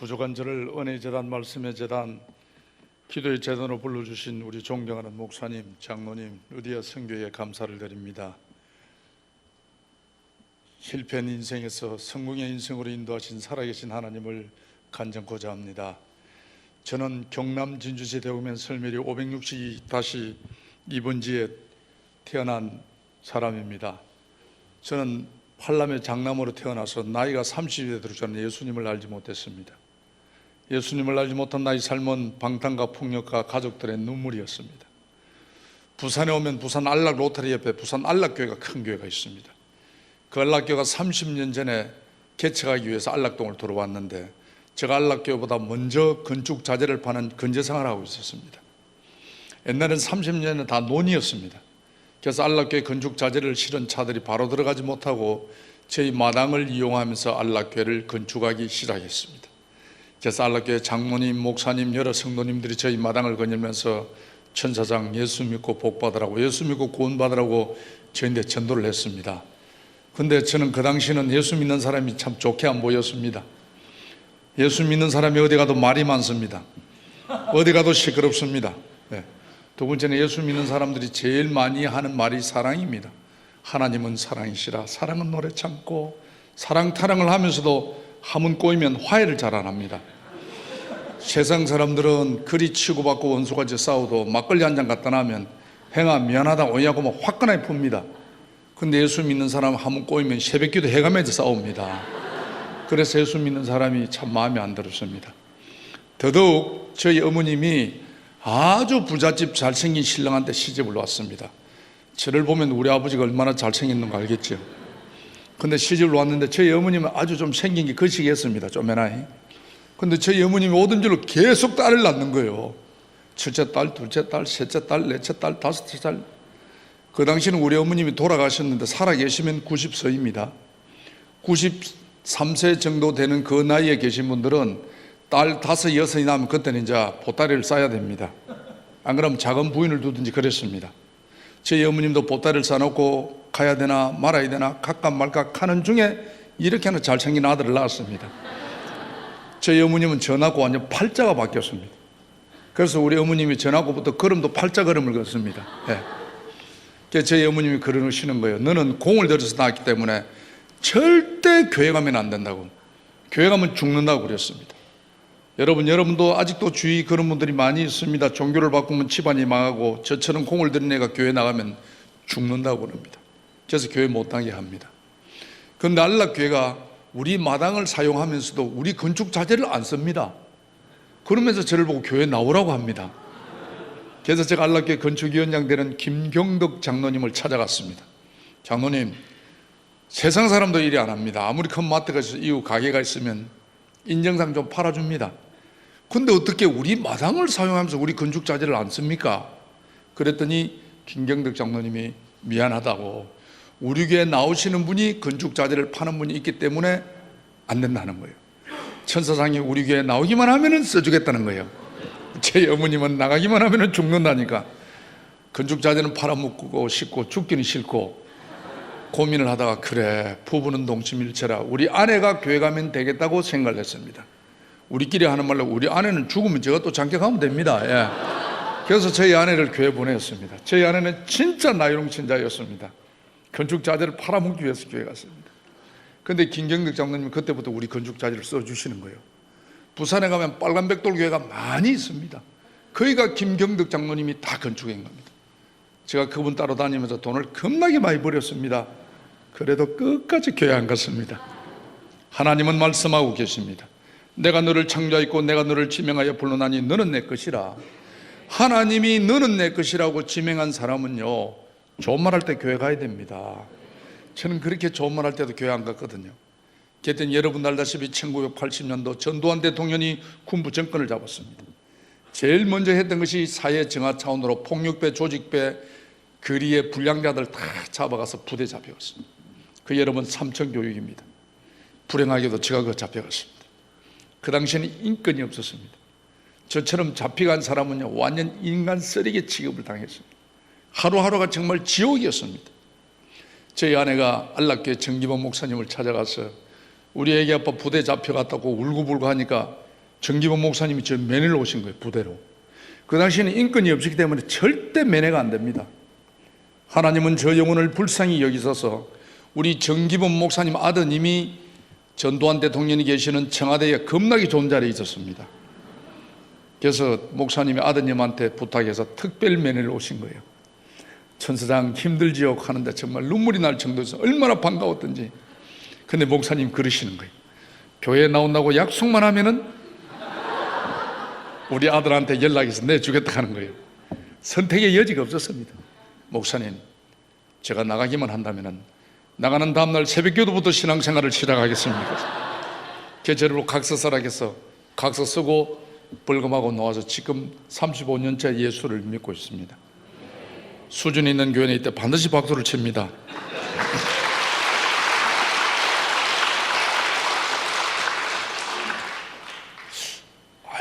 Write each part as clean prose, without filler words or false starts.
부족한 저를 은혜의 재단, 말씀의 재단, 기도의 재단으로 불러주신 우리 존경하는 목사님, 장로님, 루디아 선교회에 감사를 드립니다. 실패한 인생에서 성공의 인생으로 인도하신 살아계신 하나님을 간증코자 합니다. 저는 경남 진주시 대구면 설멸이 562-2번지에 태어난 사람입니다. 저는 팔남의 장남으로 태어나서 나이가 30이 되도록 저는 예수님을 알지 못했습니다. 예수님을 알지 못한 나의 삶은 방탕과 폭력과 가족들의 눈물이었습니다. 부산에 오면 부산 안락 로터리 옆에 부산 안락교회가 큰 교회가 있습니다. 그 안락교회가 30년 전에 개척하기 위해서 안락동을 들어왔는데 제가 안락교회보다 먼저 건축 자재를 파는 건재생활을 하고 있었습니다. 옛날엔 30년은 다 논이었습니다. 그래서 안락교회 건축 자재를 실은 차들이 바로 들어가지 못하고 저희 마당을 이용하면서 안락교회를 건축하기 시작했습니다. 그래서 안락교회 장모님, 목사님, 여러 성도님들이 저희 마당을 거닐면서 천사장 예수 믿고 복 받으라고, 예수 믿고 구원 받으라고 저희한테 전도를 했습니다. 근데 저는 그 당시는 예수 믿는 사람이 참 좋게 안 보였습니다. 예수 믿는 사람이 어디 가도 말이 많습니다. 어디 가도 시끄럽습니다. 네. 두 번째는 예수 믿는 사람들이 제일 많이 하는 말이 사랑입니다. 하나님은 사랑이시라. 사랑은 노래 참고, 사랑 타령을 하면서도 한문 꼬이면 화해를 잘 안 합니다. 세상 사람들은 그리 치고받고 원수같이 싸워도 막걸리 한 잔 갖다 놔면 행아 미안하다 오냐고 막 화끈하게 풉니다. 근데 예수 믿는 사람 한문 꼬이면 새벽기도 해가면서 싸웁니다. 그래서 예수 믿는 사람이 참 마음에 안 들었습니다. 더더욱 저희 어머님이 아주 부잣집 잘생긴 신랑한테 시집을 왔습니다. 저를 보면 우리 아버지가 얼마나 잘생겼는가 알겠죠. 근데 시집을 왔는데 저희 어머님은 아주 좀 생긴 게 거시기했습니다. 쪼매나이. 근데 저희 어머님이 오던 줄로 계속 딸을 낳는 거예요. 첫째 딸, 둘째 딸, 셋째 딸, 넷째 딸, 다섯째 딸. 그 당시는 우리 어머님이 돌아가셨는데 살아계시면 90세입니다. 93세 정도 되는 그 나이에 계신 분들은 딸 5, 6이 나면 그때는 이제 보따리를 싸야 됩니다. 안 그러면 작은 부인을 두든지 그랬습니다. 저희 어머님도 보따리를 싸놓고 가야 되나 말아야 되나 갈까 말까 하는 중에 이렇게 하는 잘생긴 아들을 낳았습니다. 저희 어머님은 전하고 완전 팔자가 바뀌었습니다. 그래서 우리 어머님이 전하고부터 걸음도 팔자 걸음을 걷습니다. 네. 그래서 저희 어머님이 그러시는 거예요. 너는 공을 들여서 낳았기 때문에 절대 교회 가면 안 된다고, 교회 가면 죽는다고 그랬습니다. 여러분도 아직도 주위 그런 분들이 많이 있습니다. 종교를 바꾸면 집안이 망하고 저처럼 공을 들인 애가 교회 나가면 죽는다고 그럽니다. 그래서 교회 못 다니게 합니다. 그런데 안락교회가 우리 마당을 사용하면서도 우리 건축 자재를 안 씁니다. 그러면서 저를 보고 교회 나오라고 합니다. 그래서 제가 안락교회 건축위원장 되는 김경덕 장로님을 찾아갔습니다. 장로님, 세상 사람도 이리 안 합니다. 아무리 큰 마트가 있어서 이웃 가게가 있으면 인정상 좀 팔아줍니다. 근데 어떻게 우리 마당을 사용하면서 우리 건축 자재를 안 씁니까? 그랬더니 김경덕 장로님이 미안하다고, 우리 교회에 나오시는 분이 건축 자재를 파는 분이 있기 때문에 안 된다는 거예요. 천사장이 우리 교회에 나오기만 하면 써주겠다는 거예요. 제 어머님은 나가기만 하면 죽는다니까. 건축 자재는 팔아먹고 싶고 죽기는 싫고 고민을 하다가 그래, 부부는 동침일체라, 우리 아내가 교회 가면 되겠다고 생각을 했습니다. 우리끼리 하는 말로 우리 아내는 죽으면 제가 또 잠깐 가면 됩니다. 예. 그래서 저희 아내를 교회 보냈습니다. 저희 아내는 진짜 나이롱친자였습니다. 건축 자재를 팔아먹기 위해서 교회 갔습니다. 그런데 김경덕 장로님은 그때부터 우리 건축 자재를 써주시는 거예요. 부산에 가면 빨간백돌 교회가 많이 있습니다. 거기가 김경덕 장로님이 다 건축한 겁니다. 제가 그분 따로 다니면서 돈을 겁나게 많이 버렸습니다. 그래도 끝까지 교회 안 갔습니다. 하나님은 말씀하고 계십니다. 내가 너를 창조하였고 내가 너를 지명하여 불러나니 너는 내 것이라. 하나님이 너는 내 것이라고 지명한 사람은요, 좋은 말 할 때 교회 가야 됩니다. 저는 그렇게 좋은 말 할 때도 교회 안 갔거든요. 그랬더니 여러분 알다시피 1980년도 전두환 대통령이 군부 정권을 잡았습니다. 제일 먼저 했던 것이 사회 정화 차원으로 폭력배, 조직배, 거리의 불량자들 다 잡아가서 부대 잡혀갔습니다. 그 여러분 삼천교육입니다. 불행하게도 제가 그 잡혀갔습니다. 그 당시에는 인권이 없었습니다. 저처럼 잡혀간 사람은요, 완전 인간 쓰레기 취급을 당했습니다. 하루하루가 정말 지옥이었습니다. 저희 아내가 안락교회 정기범 목사님을 찾아가서 우리 애기 아빠 부대 잡혀갔다고 울고불고 하니까 정기범 목사님이 저 면회를 오신 거예요, 부대로. 그 당시에는 인권이 없었기 때문에 절대 면회가 안 됩니다. 하나님은 저 영혼을 불쌍히 여기셔서 우리 정기범 목사님 아드님이 전두환 대통령이 계시는 청와대에 겁나게 좋은 자리에 있었습니다. 그래서 목사님이 아드님한테 부탁해서 특별 면회를 오신 거예요. 천사장 힘들지요 하는데 정말 눈물이 날 정도에서 얼마나 반가웠던지. 근데 목사님 그러시는 거예요. 교회에 나온다고 약속만 하면은 우리 아들한테 연락해서 내주겠다 하는 거예요. 선택의 여지가 없었습니다. 목사님, 제가 나가기만 한다면은 나가는 다음날 새벽기도부터 신앙생활을 시작하겠습니다. 저를 각서서락해서 각서 쓰고 벌금하고 나와서 지금 35년째 예수를 믿고 있습니다. 수준 있는 교회에 있을 때 반드시 박수를 칩니다.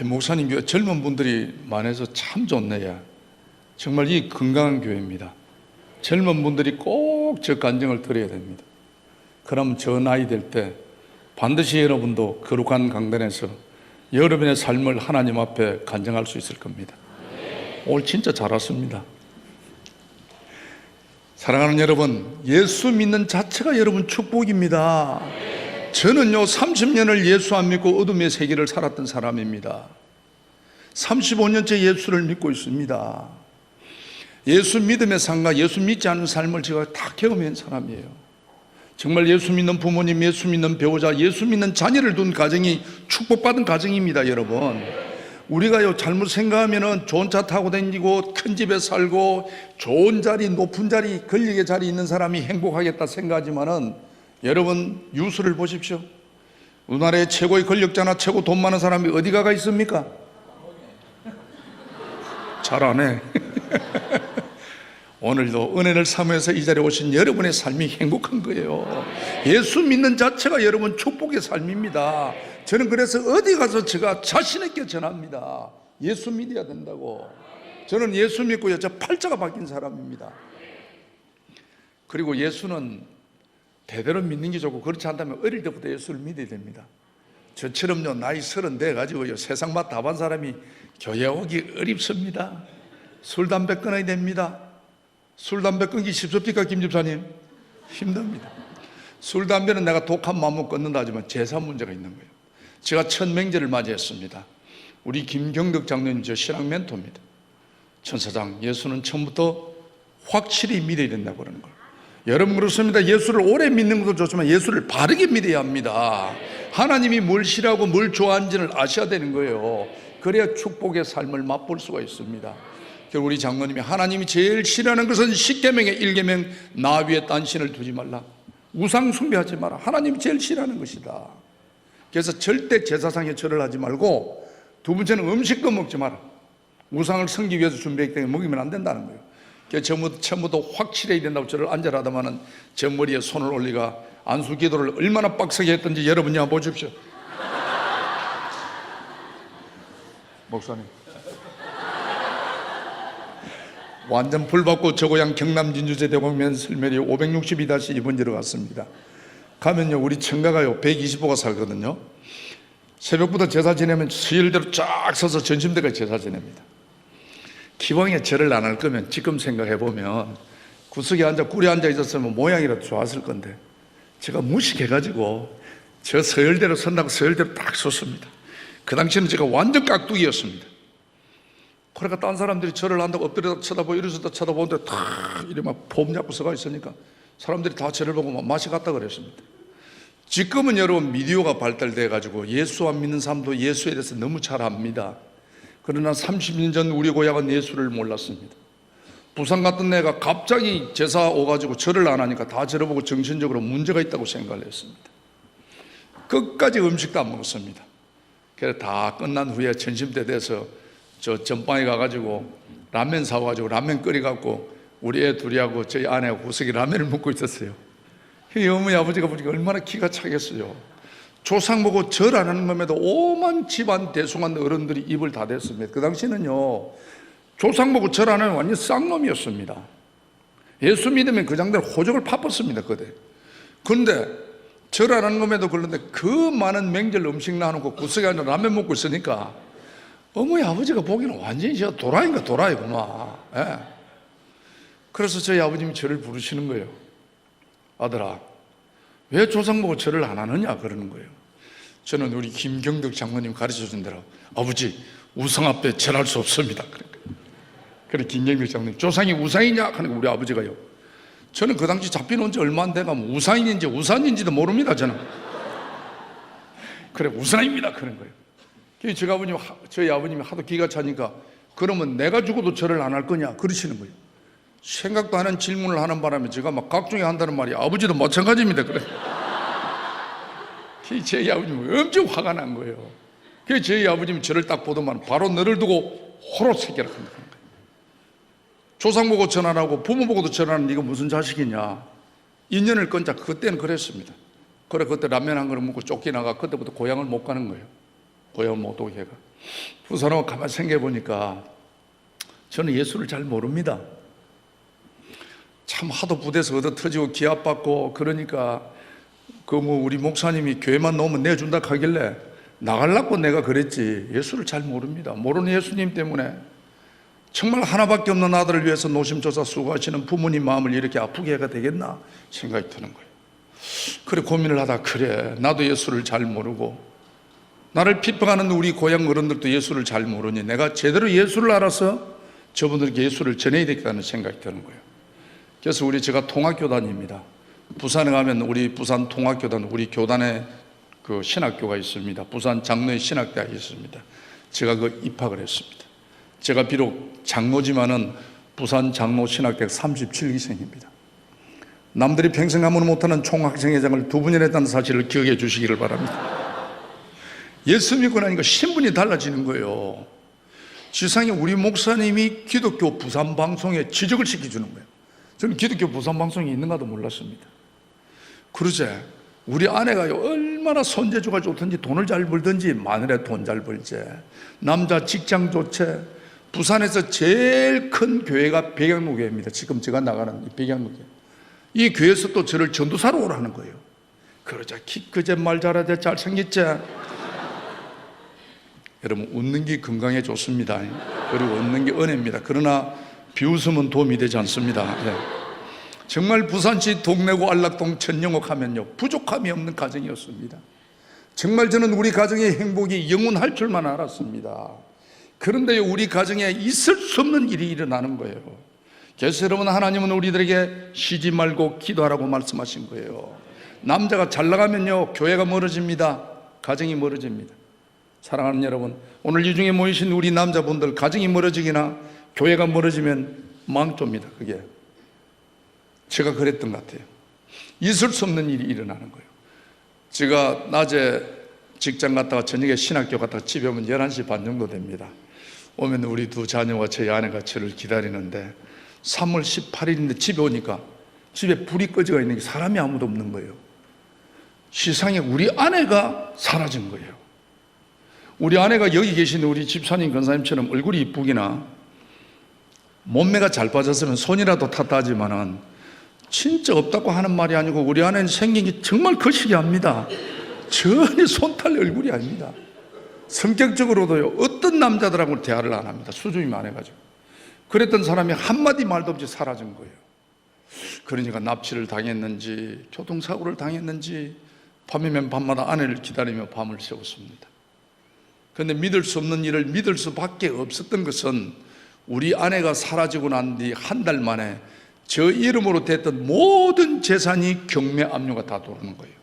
목사님 교회 젊은 분들이 많아서 참 좋네요. 정말 이 건강한 교회입니다. 젊은 분들이 꼭 저 간증을 들어야 됩니다. 그럼 저 나이 될 때 반드시 여러분도 거룩한 강단에서 여러분의 삶을 하나님 앞에 간증할 수 있을 겁니다. 오늘 진짜 잘 왔습니다. 사랑하는 여러분, 예수 믿는 자체가 여러분 축복입니다. 저는요 30년을 예수 안 믿고 어둠의 세계를 살았던 사람입니다. 35년째 예수를 믿고 있습니다. 예수 믿음의 삶과 예수 믿지 않는 삶을 제가 다 경험한 사람이에요. 정말 예수 믿는 부모님, 예수 믿는 배우자, 예수 믿는 자녀를 둔 가정이 축복받은 가정입니다. 여러분, 우리가요 잘못 생각하면은 좋은 차 타고 다니고 큰 집에 살고 좋은 자리, 높은 자리, 권력의 자리 있는 사람이 행복하겠다 생각하지만은 여러분 유수를 보십시오. 우리나라의 최고의 권력자나 최고 돈 많은 사람이 어디 가가 있습니까? 잘 안 해. 오늘도 은혜를 삼으면서 이 자리에 오신 여러분의 삶이 행복한 거예요. 예수 믿는 자체가 여러분 축복의 삶입니다. 저는 그래서 어디 가서 제가 자신 있게 전합니다. 예수 믿어야 된다고. 저는 예수 믿고 저 팔자가 바뀐 사람입니다. 그리고 예수는 대대로 믿는 게 좋고, 그렇지 않다면 어릴 때부터 예수를 믿어야 됩니다. 저처럼요 나이 30 가지고요 세상 맛 다 본 사람이 교회 오기 어렵습니다. 술 담배 끊어야 됩니다. 술 담배 끊기 쉽습니까, 김 집사님? 힘듭니다. 술 담배는 내가 독한 마음으로 끊는다 하지만 제사 문제가 있는 거예요. 제가 첫 맹제를 맞이했습니다. 우리 김경덕 장로님 저 신앙 멘토입니다. 천사장, 예수는 처음부터 확실히 믿어야 된다고 그러는 거예요. 여러분 그렇습니다. 예수를 오래 믿는 것도 좋지만 예수를 바르게 믿어야 합니다. 하나님이 뭘 싫어하고 뭘 좋아하는지를 아셔야 되는 거예요. 그래야 축복의 삶을 맛볼 수가 있습니다. 우리 장로님이 하나님이 제일 싫어하는 것은 10계명의 1계명 나 위에 딴 신을 두지 말라. 우상 숭배하지 마라. 하나님이 제일 싫어하는 것이다. 그래서 절대 제사상에 절을 하지 말고, 두 번째는 음식도 먹지 마라. 우상을 섬기기 위해서 준비했기 때문에 먹이면 안 된다는 거예요. 그래서 처음부터 확실해야 된다고 저를 앉으라더만은 제 머리에 손을 올리가 안수 기도를 얼마나 빡세게 했던지 여러분이 한번 보십시오. 목사님 완전 불받고 저 고향 경남 진주제 대곡면 설멸이 562-2번지로 갔습니다. 가면요 우리 청가가요 125가 살거든요. 새벽부터 제사 지내면 수일대로 쫙 서서 전심대까지 제사 지냅니다. 기왕에 절을 안 할 거면 지금 생각해보면 구석에 앉아 꿀에 앉아 있었으면 모양이라도 좋았을 건데, 제가 무식해가지고 저 서열대로 선다고 서열대로 딱 섰습니다. 그 당시에는 제가 완전 깍두기였습니다. 그러니까 딴 사람들이 절을 한다고 엎드려다 쳐다보고 이러서다 쳐다보는데 탁 이래 막 폼 잡고 서가 있으니까 사람들이 다 저를 보고 막 맛이 갔다 그랬습니다. 지금은 여러분 미디어가 발달돼 가지고 예수 안 믿는 사람도 예수에 대해서 너무 잘 압니다. 그러나 30년 전 우리 고향은 예수를 몰랐습니다. 부산 같은 데가 갑자기 제사 오가지고 절을 안 하니까 다 저를 보고 정신적으로 문제가 있다고 생각을 했습니다. 끝까지 음식도 안 먹었습니다. 그래서 다 끝난 후에 점심때 돼서 저 전방에 가가지고 라면 사와가지고 라면 끓여갖고 우리 애 둘이하고 저희 아내하고 구석에 라면을 먹고 있었어요. 이 어머니 아버지가 보니까 얼마나 기가 차겠어요. 조상 보고 절 안 하는 맘에도 오만 집안 대숭한 어른들이 입을 다 댔습니다. 그 당시는요 조상 보고 절 안 하는 완전 쌍놈이었습니다. 예수 믿으면 그 장대로 호적을 파뻤습니다. 그런데 절 안 하는 것에도 그런데 그 많은 명절 음식 나누고 구석에 앉아 라면 먹고 있으니까 어머니 아버지가 보기에는 완전히 저 도라이인가 도라이구나. 예. 그래서 저희 아버님이 저를 부르시는 거예요. 아들아, 왜 조상 보고 절을 안 하느냐 그러는 거예요. 저는 우리 김경덕 장로님 가르쳐준 대로 아버지 우상 앞에 절할 수 없습니다. 그래 김경덕 장로님 조상이 우상이냐 하는 우리 아버지가요. 저는 그 당시 잡혀놓은 지 얼마 안 돼가면 우상인지 우산인지도 모릅니다. 저는 그래 우상입니다 그런 거예요. 저희 아버님이 하도 기가 차니까 그러면 내가 죽어도 절을 안 할 거냐 그러시는 거예요. 생각도 안 하는 질문을 하는 바람에 제가 막 각종에 한다는 말이 아버지도 마찬가지입니다. 그래. 저희 아버님이 엄청 화가 난 거예요. 그래서 저희 아버님이 저를 딱 보더만 바로 너를 두고 호로 새끼라 한다는 거예요. 조상 보고 절 안 하고 부모 보고도 절 안 하는 네가 무슨 자식이냐. 인연을 끊자. 그때는 그랬습니다. 그래 그때 라면 한 그릇 먹고 쫓겨나가 그때부터 고향을 못 가는 거예요. 고향을 못 오게 해가. 부산 오고 가만히 생각해보니까 저는 예수를 잘 모릅니다. 참 하도 부대서 얻어 터지고 기합받고 그러니까 우리 목사님이 교회만 넣으면 내준다 하길래 나가려고 내가 그랬지 예수를 잘 모릅니다. 모르는 예수님 때문에 정말 하나밖에 없는 아들을 위해서 노심초사 수고하시는 부모님 마음을 이렇게 아프게 해가 되겠나 생각이 드는 거예요. 그래 고민을 하다 그래 나도 예수를 잘 모르고 나를 핍박하는 우리 고향 어른들도 예수를 잘 모르니 내가 제대로 예수를 알아서 저분들에게 예수를 전해야 되겠다는 생각이 드는 거예요. 그래서 제가 통학교 다닙니다. 부산에 가면 우리 부산 통학교단 우리 교단에 그 신학교가 있습니다. 부산 장로의 신학대학이 있습니다. 제가 입학을 했습니다. 제가 비록 장로지만은 부산 장로 신학대학 37기생입니다. 남들이 평생 가면 못하는 총학생회장을 2분이나 했다는 사실을 기억해 주시기를 바랍니다. 예수 믿고 나니까 신분이 달라지는 거예요. 지상에 우리 목사님이 기독교 부산 방송에 지적을 시켜주는 거예요. 저는 기독교 부산 방송이 있는가도 몰랐습니다. 그러제 우리 아내가요 얼마나 손재주가 좋든지 돈을 잘 벌든지 마늘에 돈 잘 벌지 남자 직장 좋지 부산에서 제일 큰 교회가 백양로교회입니다. 지금 제가 나가는 이 백양로교회 이 교회에서 또 저를 전도사로 오라는 거예요. 그러자 키 크제 말 잘하지 잘생겼지. 여러분 웃는 게 건강에 좋습니다. 그리고 웃는 게 은혜입니다. 그러나 비웃음은 도움이 되지 않습니다. 네. 정말 부산시 동래구 안락동 천영옥 하면요 부족함이 없는 가정이었습니다. 정말 저는 우리 가정의 행복이 영원할 줄만 알았습니다. 그런데 우리 가정에 있을 수 없는 일이 일어나는 거예요. 그래서 여러분 하나님은 우리들에게 쉬지 말고 기도하라고 말씀하신 거예요. 남자가 잘 나가면요 교회가 멀어집니다. 가정이 멀어집니다. 사랑하는 여러분 오늘 이 중에 모이신 우리 남자분들 가정이 멀어지기나 교회가 멀어지면 망조입니다. 그게 제가 그랬던 것 같아요. 있을 수 없는 일이 일어나는 거예요. 제가 낮에 직장 갔다가 저녁에 신학교 갔다가 집에 오면 11시 반 정도 됩니다. 오면 우리 2 자녀와 저희 아내가 저를 기다리는데 3월 18일인데 집에 오니까 집에 불이 꺼져 있는 게 사람이 아무도 없는 거예요. 시상에 우리 아내가 사라진 거예요. 우리 아내가 여기 계신 우리 집사님 권사님처럼 얼굴이 이쁘기나 몸매가 잘 빠졌으면 손이라도 탔다 하지만은 진짜 없다고 하는 말이 아니고 우리 아내는 생긴 게 정말 거시기합니다. 전혀 손 탈 얼굴이 아닙니다. 성격적으로도요 어떤 남자들하고 대화를 안 합니다. 수줍이 많아가지고. 그랬던 사람이 한마디 말도 없이 사라진 거예요. 그러니까 납치를 당했는지 교통사고를 당했는지 밤이면 밤마다 아내를 기다리며 밤을 새웠습니다. 그런데 믿을 수 없는 일을 믿을 수밖에 없었던 것은 우리 아내가 사라지고 난 뒤 한 달 만에 저 이름으로 됐던 모든 재산이 경매 압류가 다 들어오는 거예요.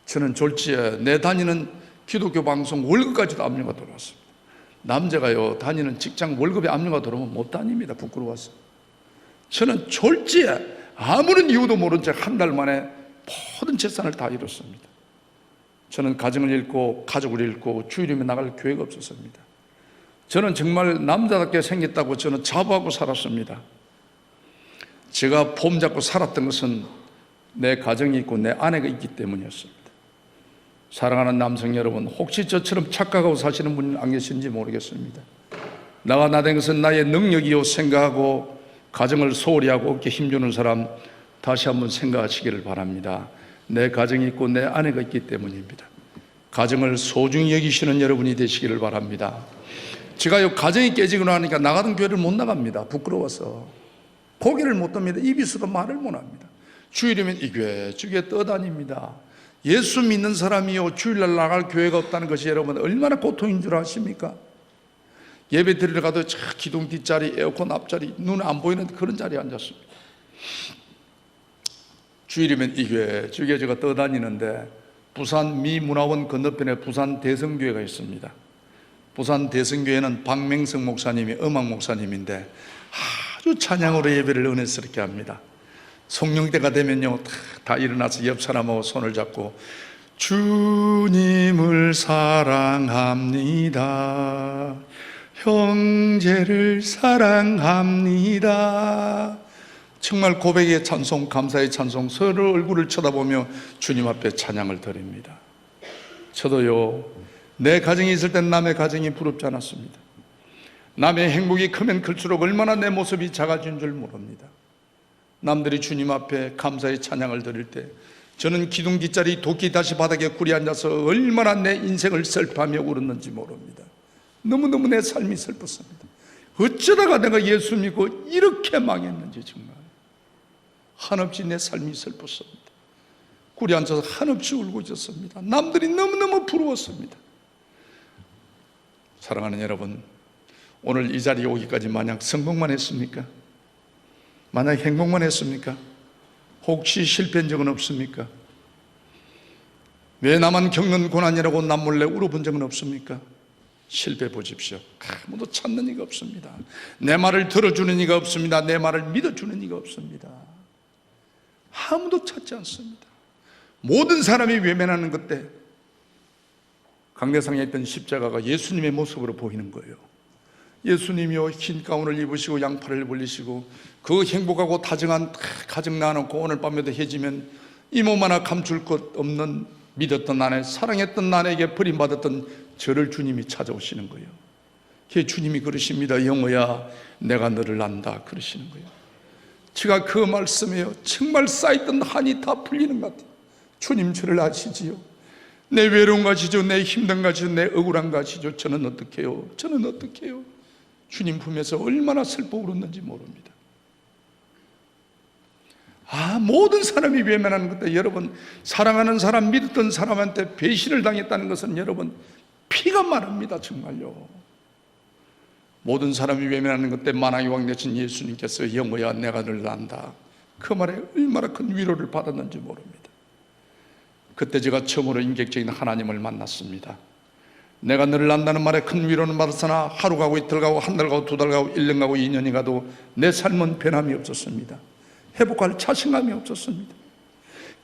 저는 졸지에 내 다니는 기독교 방송 월급까지도 압류가 들어왔습니다. 남자가요 다니는 직장 월급에 압류가 들어오면 못 다닙니다. 부끄러워서. 저는 졸지에 아무런 이유도 모른 채 한 달 만에 모든 재산을 다 잃었습니다. 저는 가정을 잃고 가족을 잃고 주일이면 나갈 교회가 없었습니다. 저는 정말 남자답게 생겼다고 저는 자부하고 살았습니다. 제가 폼 잡고 살았던 것은 내 가정이 있고 내 아내가 있기 때문이었습니다. 사랑하는 남성 여러분, 혹시 저처럼 착각하고 사시는 분이 안 계신지 모르겠습니다. 나가 나된 것은 나의 능력이요 생각하고 가정을 소홀히 하고 어깨 힘주는 사람 다시 한번 생각하시기를 바랍니다. 내 가정이 있고 내 아내가 있기 때문입니다. 가정을 소중히 여기시는 여러분이 되시기를 바랍니다. 제가요, 가정이 깨지고 나니까 나가던 교회를 못 나갑니다. 부끄러워서 고개를 못 듭니다. 입이 있어도 말을 못 합니다. 주일이면 이 교회 저 교회 떠다닙니다. 예수 믿는 사람이요, 주일날 나갈 교회가 없다는 것이 여러분 얼마나 고통인 줄 아십니까? 예배 드리러 가도 저 기둥 뒷자리, 에어컨 앞자리, 눈에 안 보이는 그런 자리에 앉았습니다. 주일이면 이 교회 저 교회 제가 떠다니는데 부산 미문화원 건너편에 부산 대성교회가 있습니다. 부산 대성교회는 박맹성 목사님이 음악 목사님인데 아주 찬양으로 예배를 은혜스럽게 합니다. 송영대가 되면요, 다 일어나서 옆 사람하고 손을 잡고 주님을 사랑합니다. 형제를 사랑합니다. 정말 고백의 찬송, 감사의 찬송, 서로 얼굴을 쳐다보며 주님 앞에 찬양을 드립니다. 저도요, 내 가정이 있을 땐 남의 가정이 부럽지 않았습니다. 남의 행복이 크면 클수록 얼마나 내 모습이 작아진 줄 모릅니다. 남들이 주님 앞에 감사의 찬양을 드릴 때 저는 기둥 뒷자리 도끼 다시 바닥에 굴이 앉아서 얼마나 내 인생을 슬퍼하며 울었는지 모릅니다. 너무너무 내 삶이 슬펐습니다. 어쩌다가 내가 예수 믿고 이렇게 망했는지 정말 한없이 내 삶이 슬펐습니다. 굴이 앉아서 한없이 울고 있었습니다. 남들이 너무너무 부러웠습니다. 사랑하는 여러분, 오늘 이 자리에 오기까지 만약 성공만 했습니까? 만약 행복만 했습니까? 혹시 실패한 적은 없습니까? 왜 나만 겪는 고난이라고 남몰래 울어본 적은 없습니까? 실패 보십시오. 아무도 찾는 이가 없습니다. 내 말을 들어주는 이가 없습니다. 내 말을 믿어주는 이가 없습니다. 아무도 찾지 않습니다. 모든 사람이 외면하는 그때 강대상에 있던 십자가가 예수님의 모습으로 보이는 거예요. 예수님이요, 흰 가운을 입으시고 양팔을 벌리시고 그 행복하고 다정한 가정 낳아놓고 오늘 밤에도 해지면 이 몸 하나 감출 것 없는 믿었던 아내, 사랑했던 아내에게 버림받았던 저를 주님이 찾아오시는 거예요. 그게 주님이 그러십니다. 영호야, 내가 너를 안다 그러시는 거예요. 제가 그 말씀에요, 정말 쌓였던 한이 다 풀리는 것 같아요. 주님 저를 아시지요? 내 외로운 거 아시죠? 내 힘든 거 아시죠? 내 억울한 거 아시죠? 저는 어떻게 해요? 저는 어떻게 해요? 주님 품에서 얼마나 슬퍼 울었는지 모릅니다. 모든 사람이 외면하는 것도 여러분, 사랑하는 사람, 믿었던 사람한테 배신을 당했다는 것은 여러분 피가 마릅니다. 정말요. 모든 사람이 외면하는 것 때문에 만왕의 왕 되신 예수님께서 영호야 내가 너를 안다, 그 말에 얼마나 큰 위로를 받았는지 모릅니다. 그때 제가 처음으로 인격적인 하나님을 만났습니다. 내가 너를 안다는 말에 큰 위로는 받았으나 하루 가고 이틀 가고 한 달 가고 두 달 가고 1년 가고 2년이 가도 내 삶은 변함이 없었습니다. 회복할 자신감이 없었습니다.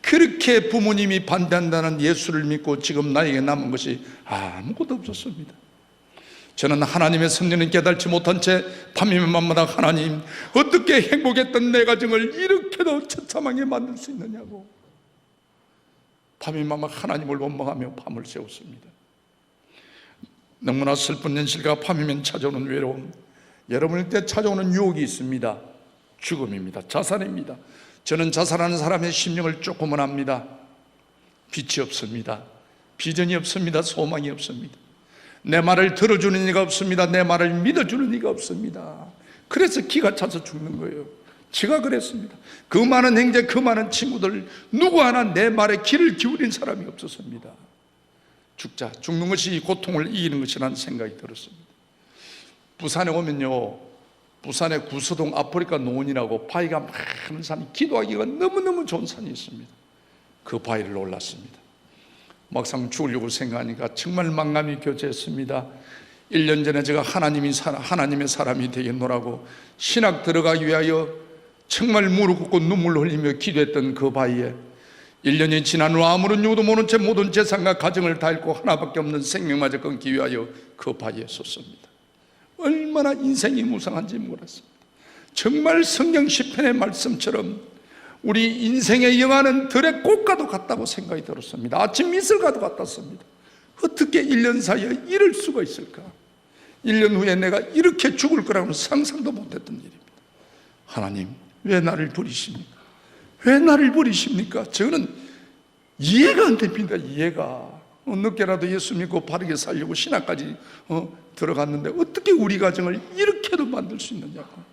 그렇게 부모님이 반대한다는 예수를 믿고 지금 나에게 남은 것이 아무것도 없었습니다. 저는 하나님의 섭리는 깨닫지 못한 채 밤이면 밤마다 하나님 어떻게 행복했던 내 가정을 이렇게도 처참하게 만들 수 있느냐고 밤이면 밤마다 하나님을 원망하며 밤을 새웠습니다. 너무나 슬픈 현실과 밤이면 찾아오는 외로움, 여러분일 때 찾아오는 유혹이 있습니다. 죽음입니다. 자살입니다. 저는 자살하는 사람의 심령을 조금은 압니다. 빛이 없습니다. 비전이 없습니다. 소망이 없습니다. 내 말을 들어주는 이가 없습니다. 내 말을 믿어주는 이가 없습니다. 그래서 기가 차서 죽는 거예요. 제가 그랬습니다. 그 많은 형제, 그 많은 친구들 누구 하나 내 말에 귀를 기울인 사람이 없었습니다. 죽자, 죽는 것이 고통을 이기는 것이라는 생각이 들었습니다. 부산에 오면요, 부산에 구서동 아프리카 노원이라고 바위가 많은 산이, 기도하기가 너무너무 좋은 산이 있습니다. 그 바위를 올랐습니다. 막상 죽으려고 생각하니까 정말 망감이 교체했습니다. 1년 전에 제가 하나님의 사람이 되겠노라고 신학 들어가기 위하여 정말 무릎 꿇고 눈물 흘리며 기도했던 그 바위에 1년이 지난 후 아무런 이유도 모른 채 모든 재산과 가정을 다 잃고 하나밖에 없는 생명마저 끊기 위하여 그 바위에 섰습니다. 얼마나 인생이 무상한지 몰랐습니다. 정말 성경 시편의 말씀처럼 우리 인생의 영화는 들의 꽃과도 같다고 생각이 들었습니다. 아침 이슬과도 같았습니다. 어떻게 1년 사이에 이럴 수가 있을까? 1년 후에 내가 이렇게 죽을 거라고는 상상도 못했던 일입니다. 하나님, 왜 나를 버리십니까? 왜 나를 버리십니까? 저는 이해가 안 됩니다. 이해가. 늦게라도 예수 믿고 바르게 살려고 신학까지 들어갔는데 어떻게 우리 가정을 이렇게도 만들 수 있느냐고.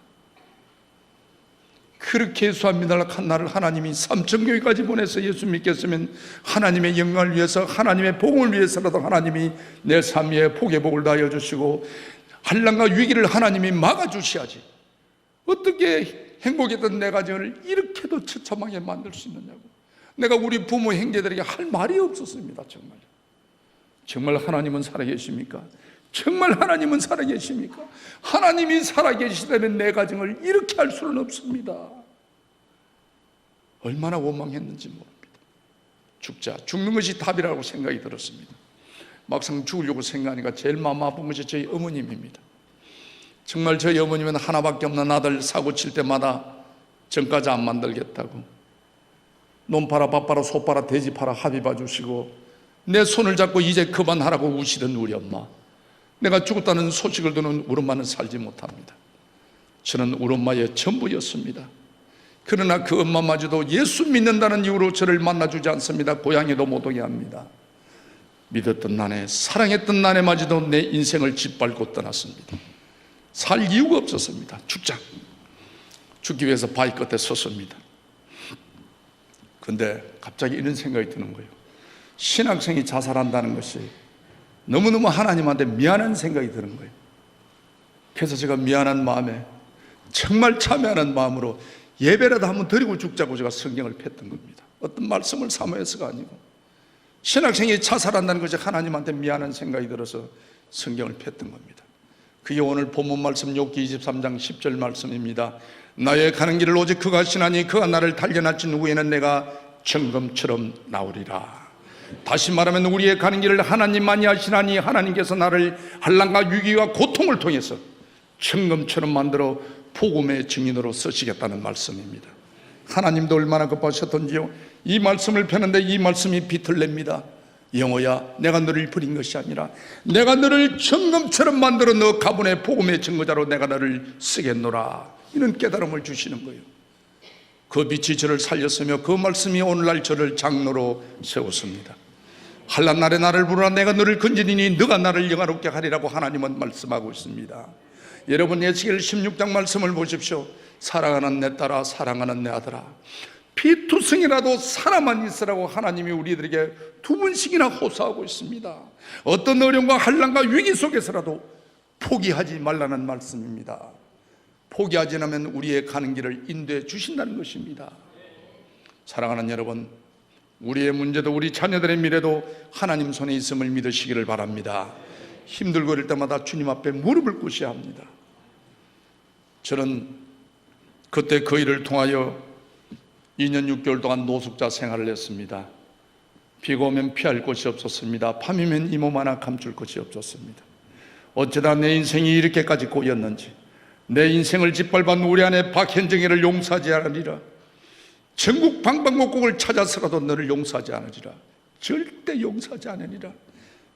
그렇게 예수한 믿으라고 나를 하나님이 삼천교회까지 보내서 예수 믿겠으면 하나님의 영광을 위해서, 하나님의 복음을 위해서라도 하나님이 내 삶 위에 복의 복을 다하여 주시고 환난과 위기를 하나님이 막아주셔야지. 어떻게 행복했던 내 가정을 이렇게도 처참하게 만들 수 있느냐고. 내가 우리 부모 형제들에게 할 말이 없었습니다. 정말 하나님은 살아계십니까? 정말 하나님은 살아계십니까? 하나님이 살아계시다면 내 가정을 이렇게 할 수는 없습니다. 얼마나 원망했는지 모릅니다. 죽는 것이 답이라고 생각이 들었습니다. 막상 죽으려고 생각하니까 제일 마음 아픈 것이 저희 어머님입니다. 정말 저희 어머님은 하나밖에 없는 아들 사고 칠 때마다 전까지 안 만들겠다고 논 팔아 밥 팔아 소 팔아 돼지 팔아 합의 봐주시고 내 손을 잡고 이제 그만하라고 우시던 우리 엄마, 내가 죽었다는 소식을 듣는 우리 엄마는 살지 못합니다. 저는 우리 엄마의 전부였습니다. 그러나 그 엄마마저도 예수 믿는다는 이유로 저를 만나주지 않습니다. 고향에도 못 오게 합니다. 믿었던 나네, 사랑했던 나네마저도 내 인생을 짓밟고 떠났습니다. 살 이유가 없었습니다. 죽기 위해서 바위 끝에 섰습니다. 근데 갑자기 이런 생각이 드는 거예요. 신학생이 자살한다는 것이 너무너무 하나님한테 미안한 생각이 드는 거예요. 그래서 제가 미안한 마음에, 정말 참여하는 마음으로 예배라도 한번 드리고 죽자고 제가 성경을 폈던 겁니다. 어떤 말씀을 사모해서가 아니고 신학생이 자살한다는 것이 하나님한테 미안한 생각이 들어서 성경을 폈던 겁니다. 그게 오늘 본문 말씀 욥기 23장 10절 말씀입니다. 나의 가는 길을 오직 그가 아시나니 그가 나를 단련할지 누구에는 내가 정금처럼 나오리라. 다시 말하면 우리의 가는 길을 하나님만이 아시나니 하나님께서 나를 환난과 위기와 고통을 통해서 정금처럼 만들어 복음의 증인으로 쓰시겠다는 말씀입니다. 하나님도 얼마나 급하셨던지요. 이 말씀을 펴는데 이 말씀이 비틀립니다. 영호야, 내가 너를 버린 것이 아니라 내가 너를 정금처럼 만들어 너 가문의 복음의 증거자로 내가 너를 쓰겠노라. 이런 깨달음을 주시는 거예요. 그 빛이 저를 살렸으며 그 말씀이 오늘날 저를 장로로 세웠습니다. 환난 날에 나를 부르라. 내가 너를 건지리니 너가 나를 영화롭게 하리라고 하나님은 말씀하고 있습니다. 여러분, 에스겔 16장 말씀을 보십시오. 사랑하는 내 딸아, 사랑하는 내 아들아, 피투성이라도 살아만 있으라고 하나님이 우리들에게 두 번씩이나 호소하고 있습니다. 어떤 어려움과 환난과 위기 속에서라도 포기하지 말라는 말씀입니다. 포기하지 않으면 우리의 가는 길을 인도해 주신다는 것입니다. 사랑하는 여러분, 우리의 문제도 우리 자녀들의 미래도 하나님 손에 있음을 믿으시기를 바랍니다. 힘들고 이럴 때마다 주님 앞에 무릎을 꿇으셔야 합니다. 저는 그때 그 일을 통하여 2년 6개월 동안 노숙자 생활을 했습니다. 비가 오면 피할 곳이 없었습니다. 밤이면 이 몸 하나 감출 곳이 없었습니다. 어쩌다 내 인생이 이렇게까지 꼬였는지, 내 인생을 짓밟은 우리 아내 박현정이를 용서하지 않으리라. 전국 방방곡곡을 찾아서라도 너를 용서하지 않으리라. 절대 용서하지 않으리라.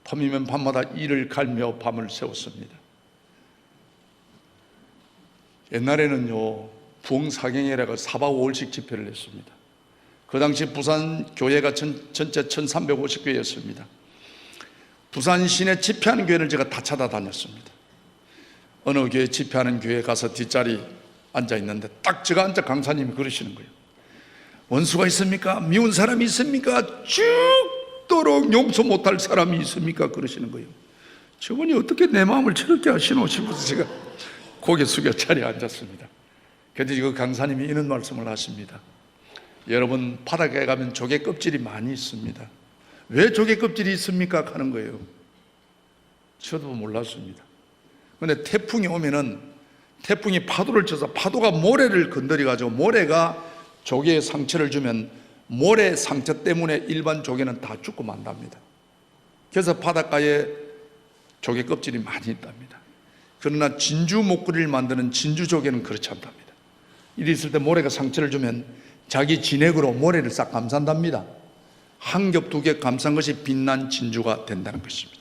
밤이면 밤마다 이를 갈며 밤을 새웠습니다. 옛날에는요, 부흥사경회라고 4박 5일씩 집회를 했습니다. 그 당시 부산 교회가 전체 1350교회였습니다. 부산 시내 집회하는 교회를 제가 다 찾아다녔습니다. 어느 교회 집회하는 교회에 가서 뒷자리 앉아 있는데 딱 제가 앉아 강사님이 그러시는 거예요. 원수가 있습니까? 미운 사람이 있습니까? 죽도록 용서 못할 사람이 있습니까? 그러시는 거예요. 저분이 어떻게 내 마음을 저렇게 하시노 싶어서 제가 고개 숙여 자리에 앉았습니다. 그런데 그 강사님이 이런 말씀을 하십니다. 여러분, 바닥에 가면 조개 껍질이 많이 있습니다. 왜 조개 껍질이 있습니까? 하는 거예요. 저도 몰랐습니다. 그런데 태풍이 오면은 태풍이 파도를 쳐서 파도가 모래를 건드려 가지고 모래가 조개에 상처를 주면 모래 상처 때문에 일반 조개는 다 죽고 만답니다. 그래서 바닷가에 조개 껍질이 많이 있답니다. 그러나 진주 목걸이를 만드는 진주 조개는 그렇지 않답니다. 이리 있을 때 모래가 상처를 주면 자기 진액으로 모래를 싹 감싼답니다. 한 겹 두 겹 감싼 것이 빛난 진주가 된다는 것입니다.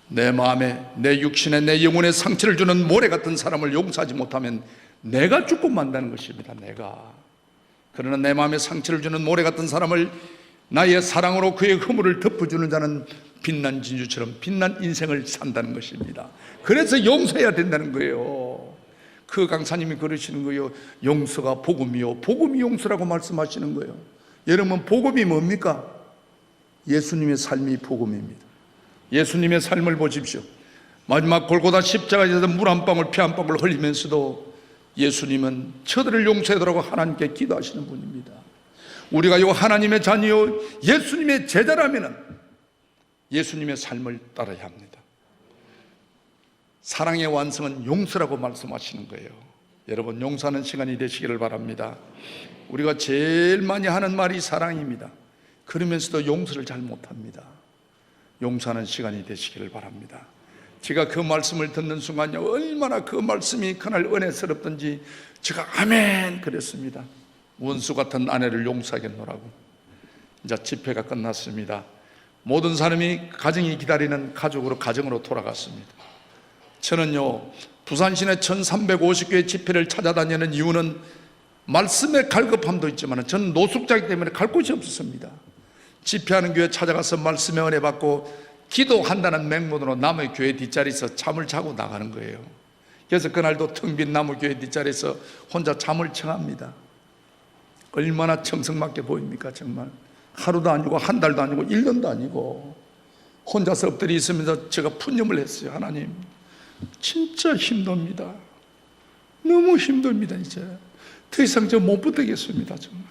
내 마음에, 내 육신에, 내 영혼에 상처를 주는 모래 같은 사람을 용서하지 못하면 내가 죽고 만다는 것입니다. 내가. 그러나 내 마음에 상처를 주는 모래 같은 사람을 나의 사랑으로 그의 허물을 덮어주는 자는 빛난 진주처럼 빛난 인생을 산다는 것입니다. 그래서 용서해야 된다는 거예요. 그 강사님이 그러시는 거예요. 용서가 복음이요, 복음이 용서라고 말씀하시는 거예요. 여러분, 복음이 뭡니까? 예수님의 삶이 복음입니다. 예수님의 삶을 보십시오. 마지막 골고다 십자가에서 물 한 방울 피 한 방울 흘리면서도 예수님은 저들을 용서하도록 하나님께 기도하시는 분입니다. 우리가 요 하나님의 자녀요 예수님의 제자라면 예수님의 삶을 따라야 합니다. 사랑의 완성은 용서라고 말씀하시는 거예요. 여러분, 용서하는 시간이 되시기를 바랍니다. 우리가 제일 많이 하는 말이 사랑입니다. 그러면서도 용서를 잘 못합니다. 용서하는 시간이 되시기를 바랍니다. 제가 그 말씀을 듣는 순간요, 얼마나 그 말씀이 그날 은혜스럽던지 제가 아멘 그랬습니다. 원수 같은 아내를 용서하겠노라고. 이제 집회가 끝났습니다. 모든 사람이 가정이 기다리는 가정으로 돌아갔습니다. 저는요, 부산시내 1350교회 집회를 찾아다니는 이유는 말씀의 갈급함도 있지만 저는 노숙자이기 때문에 갈 곳이 없었습니다. 집회하는 교회 찾아가서 말씀의 은혜 받고 기도한다는 맹문으로 남의 교회 뒷자리에서 잠을 자고 나가는 거예요. 그래서 그날도 텅 빈 나무 교회 뒷자리에서 혼자 잠을 청합니다. 얼마나 청승맞게 보입니까? 정말 하루도 아니고 한 달도 아니고 1년도 아니고 혼자서 엎드려 있으면서 제가 푸념을 했어요. 하나님, 진짜 힘듭니다. 너무 힘듭니다. 이제 더 이상 저 못 버티겠습니다. 정말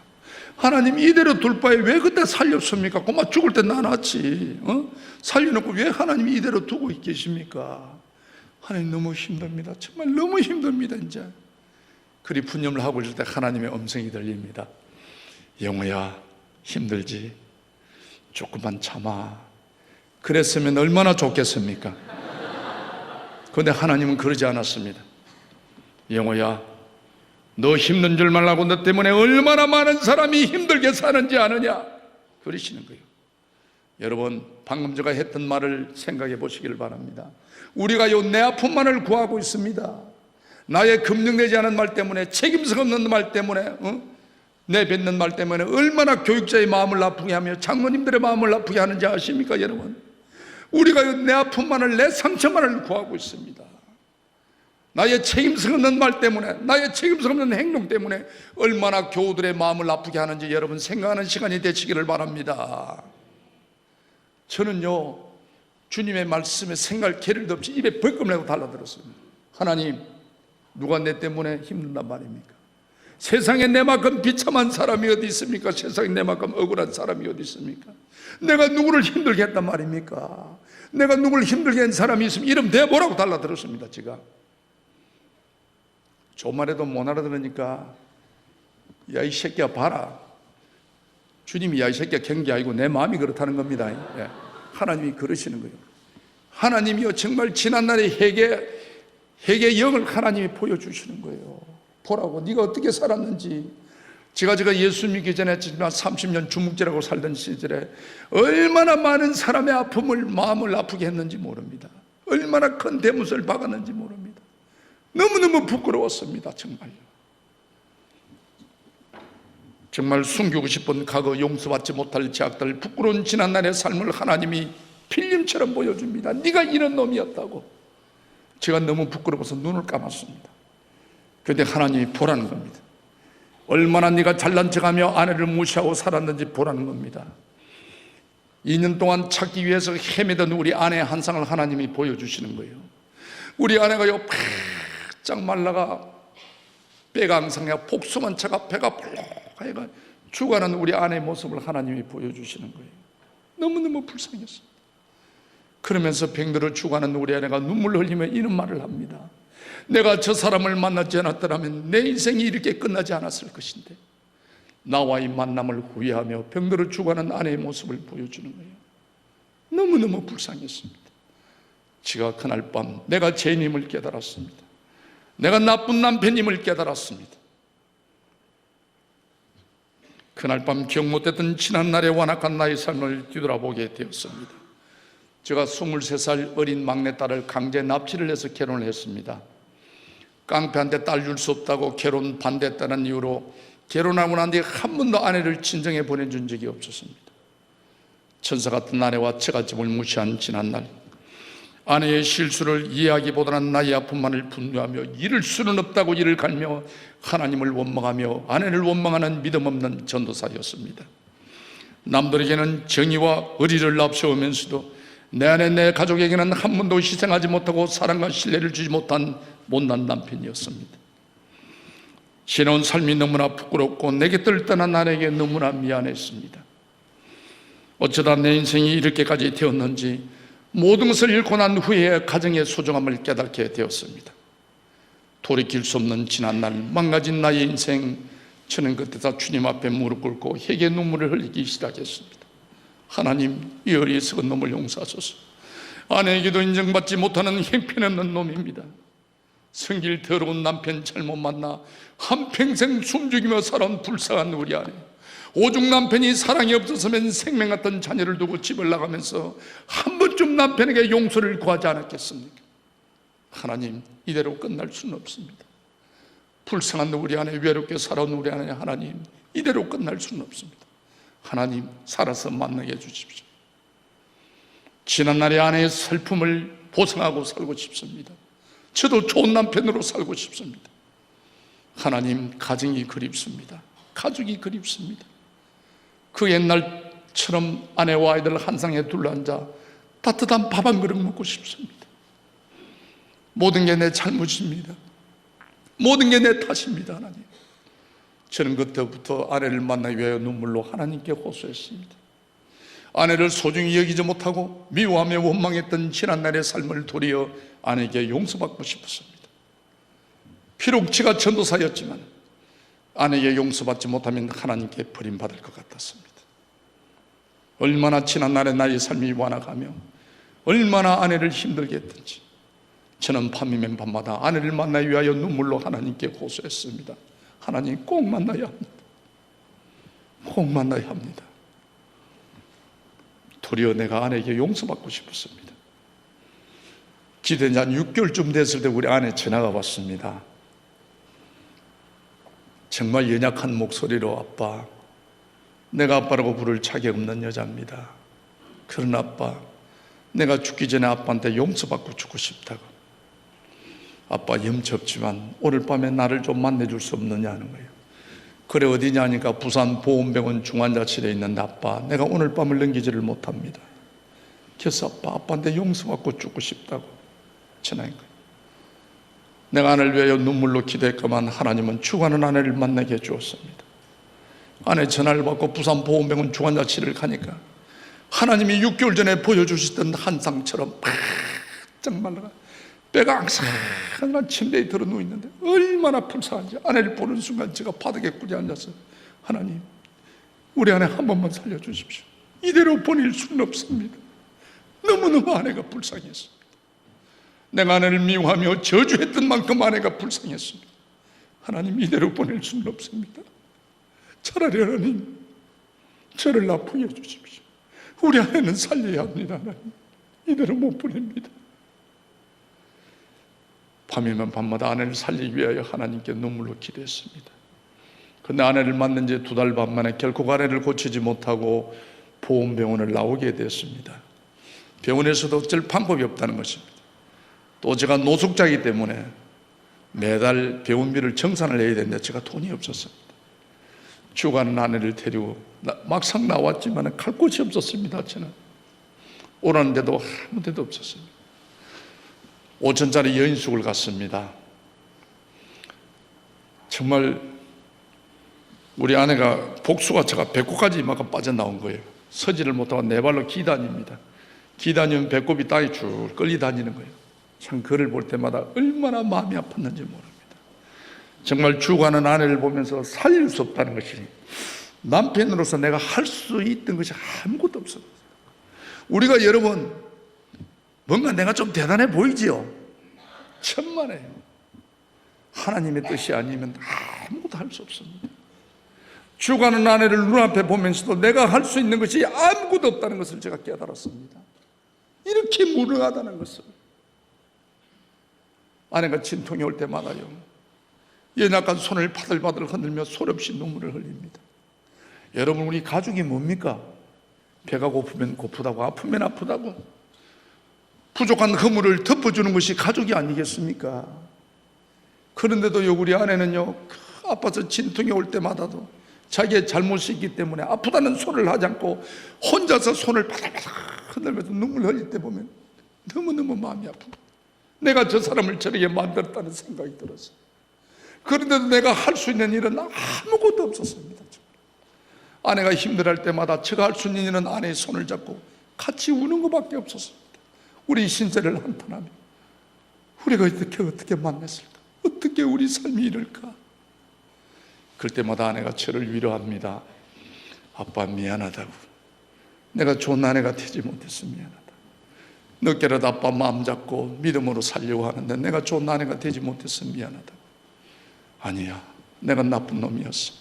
하나님, 이대로 둘 바에 왜 그때 살렸습니까? 고마 죽을 때 나눴지. 살려놓고 왜 하나님이 이대로 두고 계십니까? 하나님, 너무 힘듭니다. 정말 너무 힘듭니다. 이제 그리 푸념을 하고 있을 때 하나님의 음성이 들립니다. 영호야, 힘들지? 조금만 참아. 그랬으면 얼마나 좋겠습니까? 그런데 하나님은 그러지 않았습니다. 영호야, 너 힘든 줄 말라고 너 때문에 얼마나 많은 사람이 힘들게 사는지 아느냐? 그러시는 거예요. 여러분, 방금 제가 했던 말을 생각해 보시기를 바랍니다. 우리가 요 내 아픔만을 구하고 있습니다. 나의 검증되지 않은 말 때문에, 책임성 없는 말 때문에, 내뱉는 말 때문에 얼마나 교육자의 마음을 아프게 하며 장로님들의 마음을 아프게 하는지 아십니까? 여러분, 우리가 요 내 아픔만을, 내 상처만을 구하고 있습니다. 나의 책임성 없는 말 때문에, 나의 책임성 없는 행동 때문에 얼마나 교우들의 마음을 아프게 하는지 여러분 생각하는 시간이 되시기를 바랍니다. 저는요, 주님의 말씀에 생각 개를도 없이 입에 벌금 내고 달라들었습니다. 하나님, 누가 내 때문에 힘든단 말입니까? 세상에 내만큼 비참한 사람이 어디 있습니까? 세상에 내만큼 억울한 사람이 어디 있습니까? 내가 누구를 힘들게 했단 말입니까? 내가 누구를 힘들게 한 사람이 있으면 이름 대보라고 달라들었습니다. 제가 좋은 말해도 못 알아들으니까, 야, 이 새끼야 봐라. 주님이 야, 이 새끼야 경기 아니고 내 마음이 그렇다는 겁니다. 예. 하나님이 그러시는 거예요. 하나님이요, 정말 지난날의 회개 영을 하나님이 보여주시는 거예요. 보라고, 네가 어떻게 살았는지. 제가 예수 믿기 전에 30년 주묵제라고 살던 시절에 얼마나 많은 사람의 아픔을, 마음을 아프게 했는지 모릅니다. 얼마나 큰 대못을 박았는지 모릅니다. 너무너무 부끄러웠습니다. 정말 숨기고 싶은 과거, 용서받지 못할 죄악들, 부끄러운 지난날의 삶을 하나님이 필름처럼 보여줍니다. 네가 이런 놈이었다고. 제가 너무 부끄러워서 눈을 감았습니다. 그런데 하나님이 보라는 겁니다. 얼마나 네가 잘난 척하며 아내를 무시하고 살았는지 보라는 겁니다. 2년 동안 찾기 위해서 헤매던 우리 아내의 한상을 하나님이 보여주시는 거예요. 우리 아내가요, 바짝 말라가 배가 앙상해 복숭아한 차가 배가 볼록하여가 죽어가는 우리 아내의 모습을 하나님이 보여주시는 거예요. 너무너무 불쌍했습니다. 그러면서 병들어 죽어가는 우리 아내가 눈물 흘리며 이런 말을 합니다. 내가 저 사람을 만나지 않았더라면 내 인생이 이렇게 끝나지 않았을 것인데, 나와의 만남을 후회하며 병들어 죽어가는 아내의 모습을 보여주는 거예요. 너무너무 불쌍했습니다. 제가 그날 밤 내가 죄인임을 깨달았습니다. 내가 나쁜 남편임을 깨달았습니다. 그날 밤 기억 못했던 지난날의 완악한 나의 삶을 뒤돌아보게 되었습니다. 제가 23살 어린 막내딸을 강제 납치를 해서 결혼을 했습니다. 깡패한테 딸 줄 수 없다고 결혼 반대했다는 이유로 결혼하고 난 뒤에 한 번도 아내를 친정에 보내준 적이 없었습니다. 천사 같은 아내와 처갓집을 무시한 지난날, 아내의 실수를 이해하기보다는 나의 아픔만을 분노하며 이를 수는 없다고 이를 갈며 하나님을 원망하며 아내를 원망하는 믿음 없는 전도사였습니다. 남들에게는 정의와 의리를 앞세우면서도 내 아내, 내 가족에게는 한 번도 희생하지 못하고 사랑과 신뢰를 주지 못한 못난 남편이었습니다. 지나온 삶이 너무나 부끄럽고 내 곁을 떠난 아내에게 너무나 미안했습니다. 어쩌다 내 인생이 이렇게까지 되었는지 모든 것을 잃고 난 후에 가정의 소중함을 깨닫게 되었습니다. 돌이킬 수 없는 지난날 망가진 나의 인생, 저는 그때다 주님 앞에 무릎 꿇고 회개의 눈물을 흘리기 시작했습니다. 하나님, 이 어리석은 놈을 용서하소서. 아내에게도 인정받지 못하는 형편없는 놈입니다. 성질 더러운 남편 잘못 만나 한평생 숨죽이며 살아온 불쌍한 우리 아내, 오죽 남편이 사랑이 없었으면 생명 같은 자녀를 두고 집을 나가면서 한 번쯤 남편에게 용서를 구하지 않았겠습니까? 하나님, 이대로 끝날 수는 없습니다. 불쌍한 우리 아내, 외롭게 살아온 우리 아내, 하나님, 이대로 끝날 수는 없습니다. 하나님, 살아서 만나게 해주십시오. 지난날의 아내의 슬픔을 보상하고 살고 싶습니다. 저도 좋은 남편으로 살고 싶습니다. 하나님, 가정이 그립습니다. 가족이 그립습니다. 그 옛날처럼 아내와 아이들 한 상에 둘러앉아 따뜻한 밥 한 그릇 먹고 싶습니다. 모든 게 내 잘못입니다. 모든 게 내 탓입니다. 하나님, 저는 그때부터 아내를 만나기 위하여 눈물로 하나님께 호소했습니다. 아내를 소중히 여기지 못하고 미워하며 원망했던 지난날의 삶을 도리어 아내에게 용서받고 싶었습니다. 비록 제가 전도사였지만 아내에게 용서받지 못하면 하나님께 버림받을 것 같았습니다. 얼마나 지난날의 나의 삶이 완악하며 얼마나 아내를 힘들게 했던지 저는 밤이면 밤마다 아내를 만나기 위하여 눈물로 하나님께 호소했습니다. 하나님, 꼭 만나야 합니다. 꼭 만나야 합니다. 도리어 내가 아내에게 용서받고 싶었습니다. 기도한 지 한 6개월쯤 됐을 때 우리 아내 전화가 왔습니다. 정말 연약한 목소리로, 아빠, 내가 아빠라고 부를 자격 없는 여자입니다. 그런 아빠, 내가 죽기 전에 아빠한테 용서받고 죽고 싶다고. 아빠, 염치 없지만 오늘 밤에 나를 좀 만나줄 수 없느냐는 거예요. 그래, 어디냐 하니까 부산 보훈병원 중환자실에 있는데, 아빠, 내가 오늘 밤을 넘기지를 못합니다. 그래서 아빠한테 용서받고 죽고 싶다고 전화한 거예요. 내가 아내를 위하여 눈물로 기도했건만 하나님은 죽어가는 아내를 만나게 해주었습니다. 아내 전화를 받고 부산 보훈병원 중환자실을 가니까 하나님이 6개월 전에 보여주셨던 한상처럼 바짝 말라가 배가 앙상한 침대에 들어 누워있는데 얼마나 불쌍한지, 아내를 보는 순간 제가 바닥에 꾸려 앉아서, 하나님, 우리 아내 한 번만 살려주십시오. 이대로 보낼 수는 없습니다. 너무너무 아내가 불쌍했습니다. 내가 아내를 미워하며 저주했던 만큼 아내가 불쌍했습니다. 하나님, 이대로 보낼 수는 없습니다. 차라리 하나님, 저를 아프게 해주십시오. 우리 아내는 살려야 합니다. 하나님, 이대로 못 보냅니다. 밤이면 밤마다 아내를 살리기 위하여 하나님께 눈물로 기도했습니다. 그런데 아내를 만난 지 2달 반 만에 결코 아내를 고치지 못하고 보훈병원을 나오게 됐습니다. 병원에서도 어쩔 방법이 없다는 것입니다. 또 제가 노숙자이기 때문에 매달 병원비를 정산을 해야 되는데 제가 돈이 없었습니다. 죽어가는 아내를 데리고 막상 나왔지만 갈 곳이 없었습니다. 저는 오라는 데도 아무 데도 없었습니다. 5천짜리 여인숙을 갔습니다. 정말 우리 아내가 복수가 제가 배꼽까지 이만큼 빠져나온 거예요. 서지를 못하고 네 발로 기다닙니다. 기다니면 배꼽이 땅에 쭉 끌리 다니는 거예요. 참 그를 볼 때마다 얼마나 마음이 아팠는지 모릅니다. 정말 죽어가는 아내를 보면서 살릴 수 없다는 것이, 남편으로서 내가 할 수 있던 것이 아무것도 없어요. 우리가 여러분 뭔가 내가 좀 대단해 보이지요? 천만에 하나님의 뜻이 아니면 아무것도 할 수 없습니다. 죽어가는 아내를 눈앞에 보면서도 내가 할 수 있는 것이 아무것도 없다는 것을 제가 깨달았습니다. 이렇게 무능하다는 것을. 아내가 진통이 올 때마다요, 연약한 손을 바들바들 흔들며 소리없이 눈물을 흘립니다. 여러분, 우리 가족이 뭡니까? 배가 고프면 고프다고, 아프면 아프다고, 부족한 허물을 덮어주는 것이 가족이 아니겠습니까? 그런데도 우리 아내는요, 아파서 진통이 올 때마다도 자기의 잘못이 있기 때문에 아프다는 소리를 하지 않고 혼자서 손을 바들바들 흔들면서 눈물 흘릴 때 보면 너무너무 마음이 아픕니다. 내가 저 사람을 저렇게 만들었다는 생각이 들었어요. 그런데도 내가 할 수 있는 일은 아무것도 없었습니다. 아내가 힘들어할 때마다 제가 할 수 있는 일은 아내의 손을 잡고 같이 우는 것밖에 없었습니다. 우리 신세를 한탄하며 우리가 어떻게 만났을까? 어떻게 우리 삶이 이럴까? 그럴 때마다 아내가 저를 위로합니다. 아빠 미안하다고. 내가 좋은 아내가 되지 못해서 미안하다. 늦게라도 아빠 마음 잡고 믿음으로 살려고 하는데 내가 좋은 아내가 되지 못해서 미안하다고. 아니야, 내가 나쁜 놈이었어.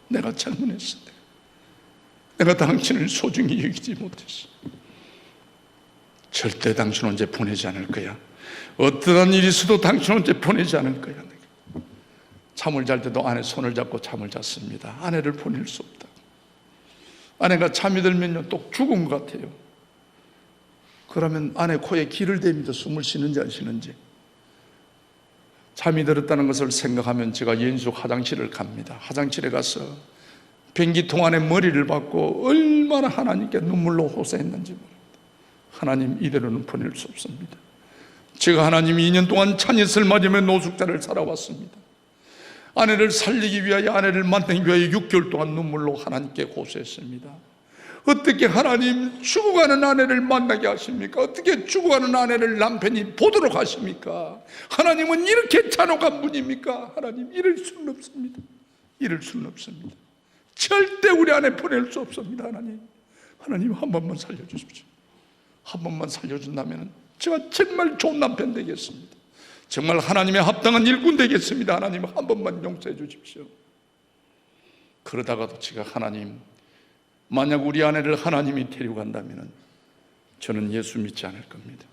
내가 잘못했어. 내가 당신을 소중히 여기지 못했어. 절대 당신 언제 보내지 않을 거야. 어떠한 일이 있어도 당신 언제 보내지 않을 거야. 잠을 잘 때도 아내 손을 잡고 잠을 잤습니다. 아내를 보낼 수 없다. 아내가 잠이 들면요, 또 죽은 것 같아요. 그러면 아내 코에 기를 댑니다. 숨을 쉬는지 안 쉬는지. 잠이 들었다는 것을 생각하면 제가 연속 화장실을 갑니다. 화장실에 가서 변기통 안에 머리를 박고 얼마나 하나님께 눈물로 호소했는지 모릅니다. 하나님, 이대로는 보낼 수 없습니다. 제가 하나님이 2년 동안 찬이슬 맞으며 노숙자를 살아왔습니다. 아내를 살리기 위하여, 아내를 만나기 위하여 6개월 동안 눈물로 하나님께 호소했습니다. 어떻게 하나님 죽어가는 아내를 만나게 하십니까? 어떻게 죽어가는 아내를 남편이 보도록 하십니까? 하나님은 이렇게 잔혹한 분입니까? 하나님, 이럴 수는 없습니다. 이럴 수는 없습니다. 절대 우리 아내 보낼 수 없습니다. 하나님 한 번만 살려주십시오. 한 번만 살려준다면 제가 정말 좋은 남편 되겠습니다. 정말 하나님의 합당한 일꾼 되겠습니다. 하나님 한 번만 용서해 주십시오. 그러다가도 제가 하나님, 만약 우리 아내를 하나님이 데려간다면 저는 예수 믿지 않을 겁니다.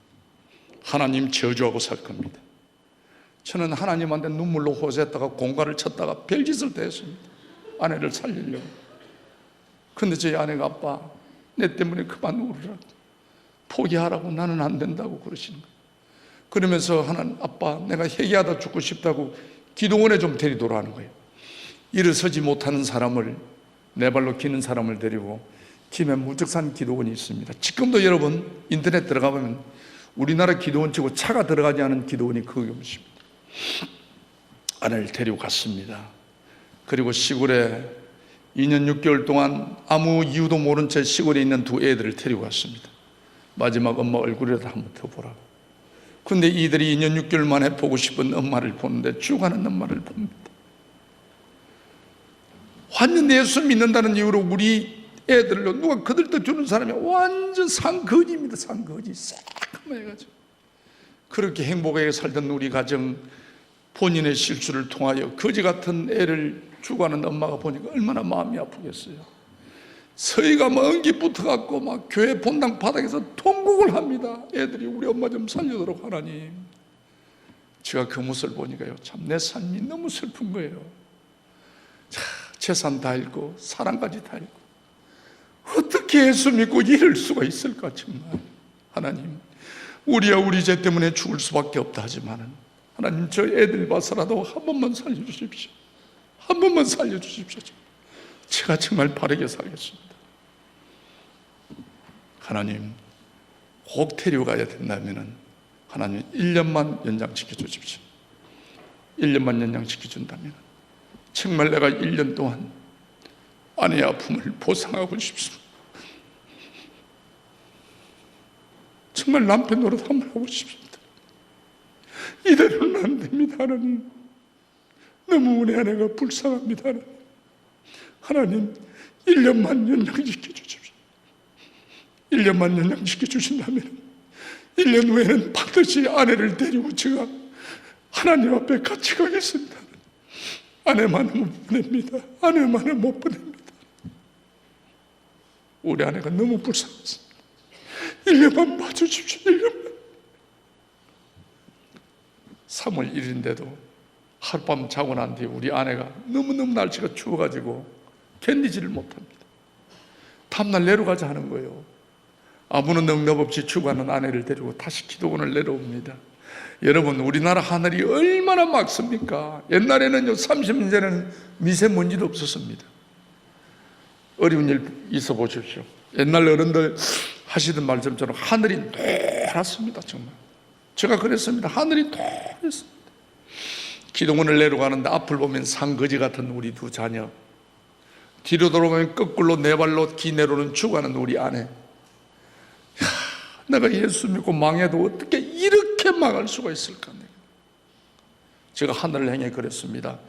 하나님 저주하고 살 겁니다. 저는 하나님한테 눈물로 호소했다가 공갈을 쳤다가 별짓을 다 했습니다. 아내를 살리려고. 근데 저희 아내가 아빠, 내 때문에 그만 울으라고, 포기하라고, 나는 안 된다고 그러시는 거예요. 그러면서 하나님, 아빠, 내가 회개하다 죽고 싶다고 기도원에 좀 데리도록 하는 거예요. 일어서지 못하는 사람을, 네 발로 기는 사람을 데리고 김해 무적산 기도원이 있습니다. 지금도 여러분 인터넷 들어가 보면 우리나라 기도원 치고 차가 들어가지 않은 기도원이 거기 없습니다. 아내를 데리고 갔습니다. 그리고 시골에 2년 6개월 동안 아무 이유도 모른 채 시골에 있는 두 애들을 데리고 갔습니다. 마지막 엄마 얼굴이라도 한번 더 보라고. 근데 이들이 2년 6개월 만에 보고 싶은 엄마를 보는데 죽어가는 엄마를 봅니다. 왔는데 예수 믿는다는 이유로 우리 애들로 누가 그들도 주는 사람이 완전 상거지입니다. 상거지 새까매가지고. 그렇게 행복하게 살던 우리 가정, 본인의 실수를 통하여 거지 같은 애를 죽어가는 엄마가 보니까 얼마나 마음이 아프겠어요. 서희가 막 엉기 붙어갖고 막 교회 본당 바닥에서 통곡을 합니다. 애들이 우리 엄마 좀 살려도록 하나님. 제가 그 모습을 보니까요, 참 내 삶이 너무 슬픈 거예요. 재산 다 잃고 사랑까지 다 잃고 어떻게 예수 믿고 이럴 수가 있을까. 정말 하나님, 우리야 우리 죄 때문에 죽을 수밖에 없다 하지만은 하나님, 저 애들 봐서라도 한 번만 살려주십시오. 한 번만 살려주십시오. 제가 정말 바르게 살겠습니다. 하나님, 꼭 데려가야 된다면 하나님 1년만 연장시켜 주십시오. 1년만 연장시켜 준다면 정말 내가 1년 동안 아내의 아픔을 보상하고 싶습니다. 정말 남편 노릇 한번 하고 싶습니다. 이대로는 안 됩니다. 하나님, 너무 우리 아내가 불쌍합니다. 하나님, 1년만 연장시켜 주십시오. 1년만 연장시켜 주신다면 1년 후에는 반드시 아내를 데리고 제가 하나님 앞에 같이 가겠습니다. 아내만은 못 보냅니다. 아내만은 못 보냅니다. 우리 아내가 너무 불쌍했습니다. 1년만 봐주십시오. 1년만. 3월 1일인데도 하룻밤 자고 난 뒤에 우리 아내가 너무너무 날씨가 추워가지고 견디지를 못합니다. 다음날 내려가자 하는 거예요. 아무런 능력 없이 추구하는 아내를 데리고 다시 기도원을 내려옵니다. 여러분, 우리나라 하늘이 얼마나 맑습니까? 옛날에는요, 30년 전에는 미세먼지도 없었습니다. 어려운 일 있어 보십시오. 옛날 어른들 하시던 말씀처럼 하늘이 노랗습니다. 정말 제가 그랬습니다. 하늘이 노랗습니다. 기도원을 내려가는데 앞을 보면 상거지 같은 우리 두 자녀, 뒤로 돌아보면 거꾸로 네 발로 기 내려오는 죽어가는 우리 아내. 내가 예수 믿고 망해도 어떻게 이렇게 망할 수가 있을까? 제가 하늘을 향해 그랬습니다.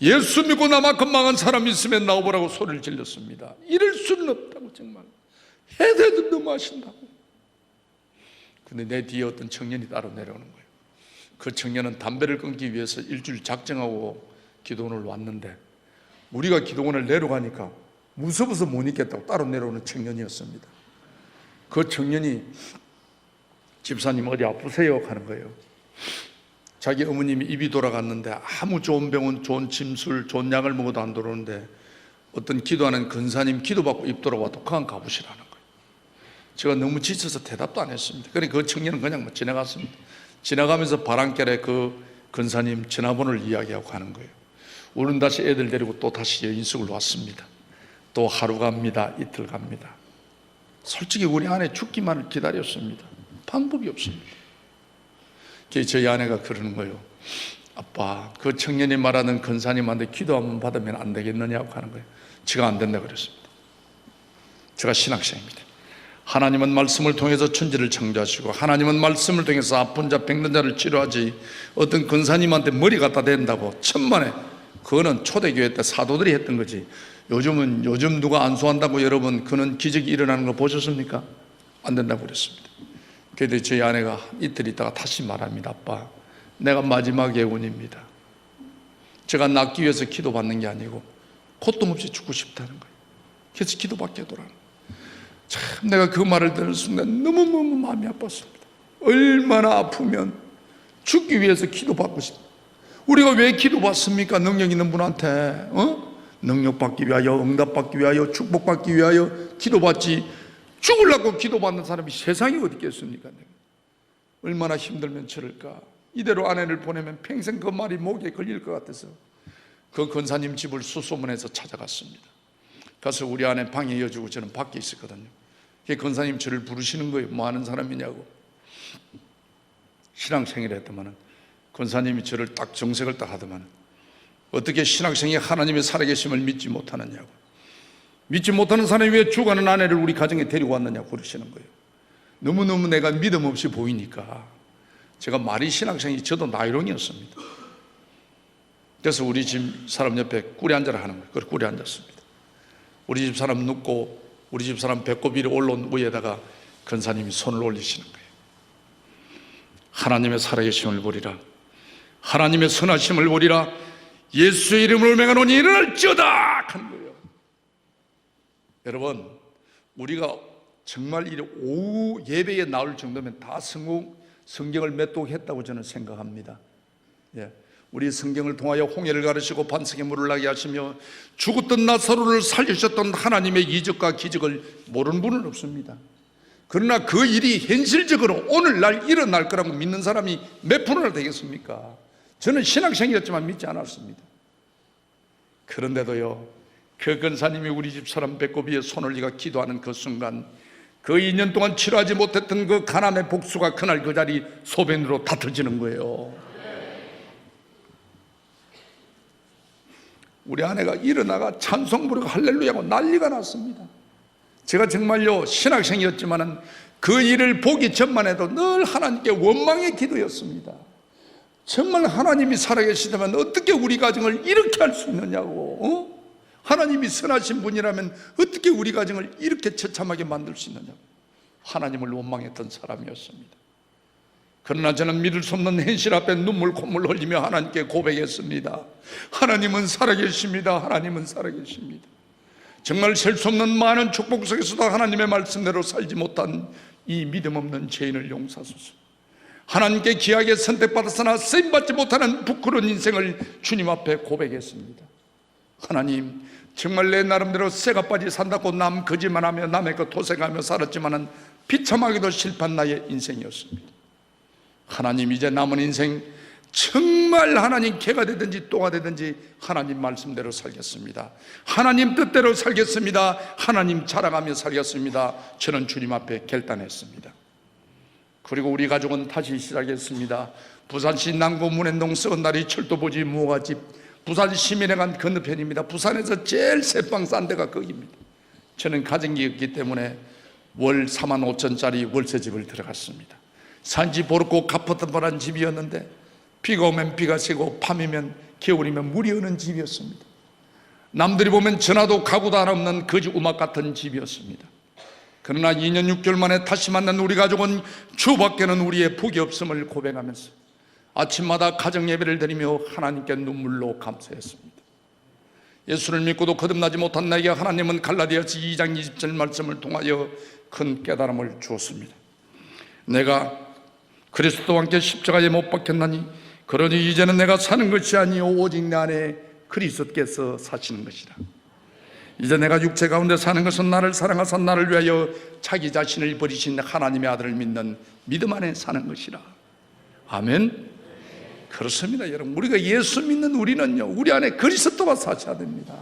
예수 믿고 나만큼 망한 사람이 있으면 나오보라고 소리를 질렀습니다. 이럴 수는 없다고. 정말 해대도 너무 하신다고. 근데 내 뒤에 어떤 청년이 따로 내려오는 거예요. 그 청년은 담배를 끊기 위해서 일주일 작정하고 기도원을 왔는데 우리가 기도원을 내려가니까 무서워서 못 있겠다고 따로 내려오는 청년이었습니다. 그 청년이 집사님 어디 아프세요? 하는 거예요. 자기 어머님이 입이 돌아갔는데 아무 좋은 병원, 좋은 침술, 좋은 약을 먹어도 안 들어오는데 어떤 기도하는 근사님 기도받고 입 돌아와도 그냥 가보시라는 거예요. 제가 너무 지쳐서 대답도 안 했습니다. 그러니까 그 청년은 그냥 지나갔습니다. 지나가면서 바람결에 그 근사님 전화번호를 이야기하고 가는 거예요. 우리는 다시 애들 데리고 또 다시 여인숙을 왔습니다. 또 하루 갑니다. 이틀 갑니다. 솔직히 우리 아내 죽기만을 기다렸습니다. 방법이 없습니다. 저희 아내가 그러는 거예요. 아빠, 그 청년이 말하는 근사님한테 기도 한번 받으면 안 되겠느냐고 하는 거예요. 제가 안 된다 그랬습니다. 제가 신학생입니다. 하나님은 말씀을 통해서 천지를 창조하시고 하나님은 말씀을 통해서 아픈 자 병든 자를 치료하지 어떤 근사님한테 머리 갖다 댄다고 천만에, 그거는 초대교회 때 사도들이 했던 거지. 요즘 누가 안수한다고 여러분 그는 기적이 일어나는 거 보셨습니까? 안 된다고 그랬습니다. 그래도 저희 아내가 이틀 있다가 다시 말합니다. 아빠, 내가 마지막 예언입니다. 제가 낫기 위해서 기도받는 게 아니고 고통 없이 죽고 싶다는 거예요. 그래서 기도받게 해도라는 거예요. 참 내가 그 말을 듣는 순간 너무너무 마음이 아팠습니다. 얼마나 아프면 죽기 위해서 기도받고 싶다. 우리가 왜 기도받습니까? 능력 있는 분한테 능력받기 위하여, 응답받기 위하여, 축복받기 위하여 기도받지, 죽으려고 기도받는 사람이 세상에 어디 있겠습니까? 얼마나 힘들면 저럴까. 이대로 아내를 보내면 평생 그 말이 목에 걸릴 것 같아서 그 권사님 집을 수소문해서 찾아갔습니다. 가서 우리 아내 방에 이어주고 저는 밖에 있었거든요. 그 권사님 저를 부르시는 거예요. 뭐 하는 사람이냐고. 신앙생활을 했더만은 권사님이 저를 딱 정색을 딱 하더만, 어떻게 신학생이 하나님의 살아계심을 믿지 못하느냐고. 믿지 못하는 사람이 왜 죽어가는 아내를 우리 가정에 데리고 왔느냐고 그러시는 거예요. 너무너무 내가 믿음 없이 보이니까 제가 말이 신학생이 저도 나이롱이었습니다. 그래서 우리 집 사람 옆에 꿀에 앉아라 하는 거예요. 그래서 꿀에 앉았습니다. 우리 집 사람 눕고 우리 집 사람 배꼽 위로 올라온 위에다가 권사님이 손을 올리시는 거예요. 하나님의 살아계심을 보리라. 하나님의 선하심을 보리라. 예수의 이름으로 맹하노니 일어날지어다 하는 거예요. 여러분, 우리가 정말 이 오후 예배에 나올 정도면 다 성경을 맺독했다고 저는 생각합니다. 예. 우리 성경을 통하여 홍해를 가르시고 반석에 물을 나게 하시며 죽었던 나사로를 살리셨던 하나님의 이적과 기적을 모르는 분은 없습니다. 그러나 그 일이 현실적으로 오늘날 일어날 거라고 믿는 사람이 몇 프로나 되겠습니까? 저는 신학생이었지만 믿지 않았습니다. 그런데도요, 그 권사님이 우리 집 사람 배꼽 위에 손을 올리가 기도하는 그 순간, 그 2년 동안 치료하지 못했던 그 가난의 복수가 그날 그 자리 소변으로 다 터지는 거예요. 우리 아내가 일어나가 찬송 부르고 할렐루야하고 난리가 났습니다. 제가 정말요 신학생이었지만은 그 일을 보기 전만 해도 늘 하나님께 원망의 기도였습니다. 정말 하나님이 살아계시다면 어떻게 우리 가정을 이렇게 할 수 있느냐고, 하나님이 선하신 분이라면 어떻게 우리 가정을 이렇게 처참하게 만들 수 있느냐고 하나님을 원망했던 사람이었습니다. 그러나 저는 믿을 수 없는 현실 앞에 눈물 콧물 흘리며 하나님께 고백했습니다. 하나님은 살아계십니다. 하나님은 살아계십니다. 정말 셀 수 없는 많은 축복 속에서도 하나님의 말씀대로 살지 못한 이 믿음 없는 죄인을 용서하소서. 하나님께 귀하게 선택받았으나 쓰임받지 못하는 부끄러운 인생을 주님 앞에 고백했습니다. 하나님, 정말 내 나름대로 쇠가빠지 산다고 남 거짓말하며 남의 것 도색하며 살았지만은 비참하게도 실패한 나의 인생이었습니다. 하나님, 이제 남은 인생 정말 하나님 개가 되든지 또가 되든지 하나님 말씀대로 살겠습니다. 하나님 뜻대로 살겠습니다. 하나님 자랑하며 살겠습니다. 저는 주님 앞에 결단했습니다. 그리고 우리 가족은 다시 시작했습니다. 부산시 남구 문현동 썩은다리 철도부지 무화집, 부산 시민회관 건너편입니다. 부산에서 제일 새빵 싼 데가 거기입니다. 저는 가정기였기 때문에 월 45,000짜리 월세집을 들어갔습니다. 산지 보르고 가포터벌한 집이었는데 비가 오면 비가 새고 밤이면 겨울이면 물이 오는 집이었습니다. 남들이 보면 전화도 가구도 하나 없는 거지 우막 같은 집이었습니다. 그러나 2년 6개월 만에 다시 만난 우리 가족은 주밖에는 우리의 복이 없음을 고백하면서 아침마다 가정 예배를 드리며 하나님께 눈물로 감사했습니다. 예수를 믿고도 거듭나지 못한 나에게 하나님은 갈라디아서 2장 20절 말씀을 통하여 큰 깨달음을 주었습니다. 내가 그리스도와 함께 십자가에 못 박혔나니 그러니 이제는 내가 사는 것이 아니요 오직 내 안에 그리스도께서 사시는 것이라. 이제 내가 육체 가운데 사는 것은 나를 사랑하사 나를 위하여 자기 자신을 버리신 하나님의 아들을 믿는 믿음 안에 사는 것이라. 아멘. 그렇습니다. 여러분, 우리가 예수 믿는 우리는요, 우리 안에 그리스도가 사셔야 됩니다.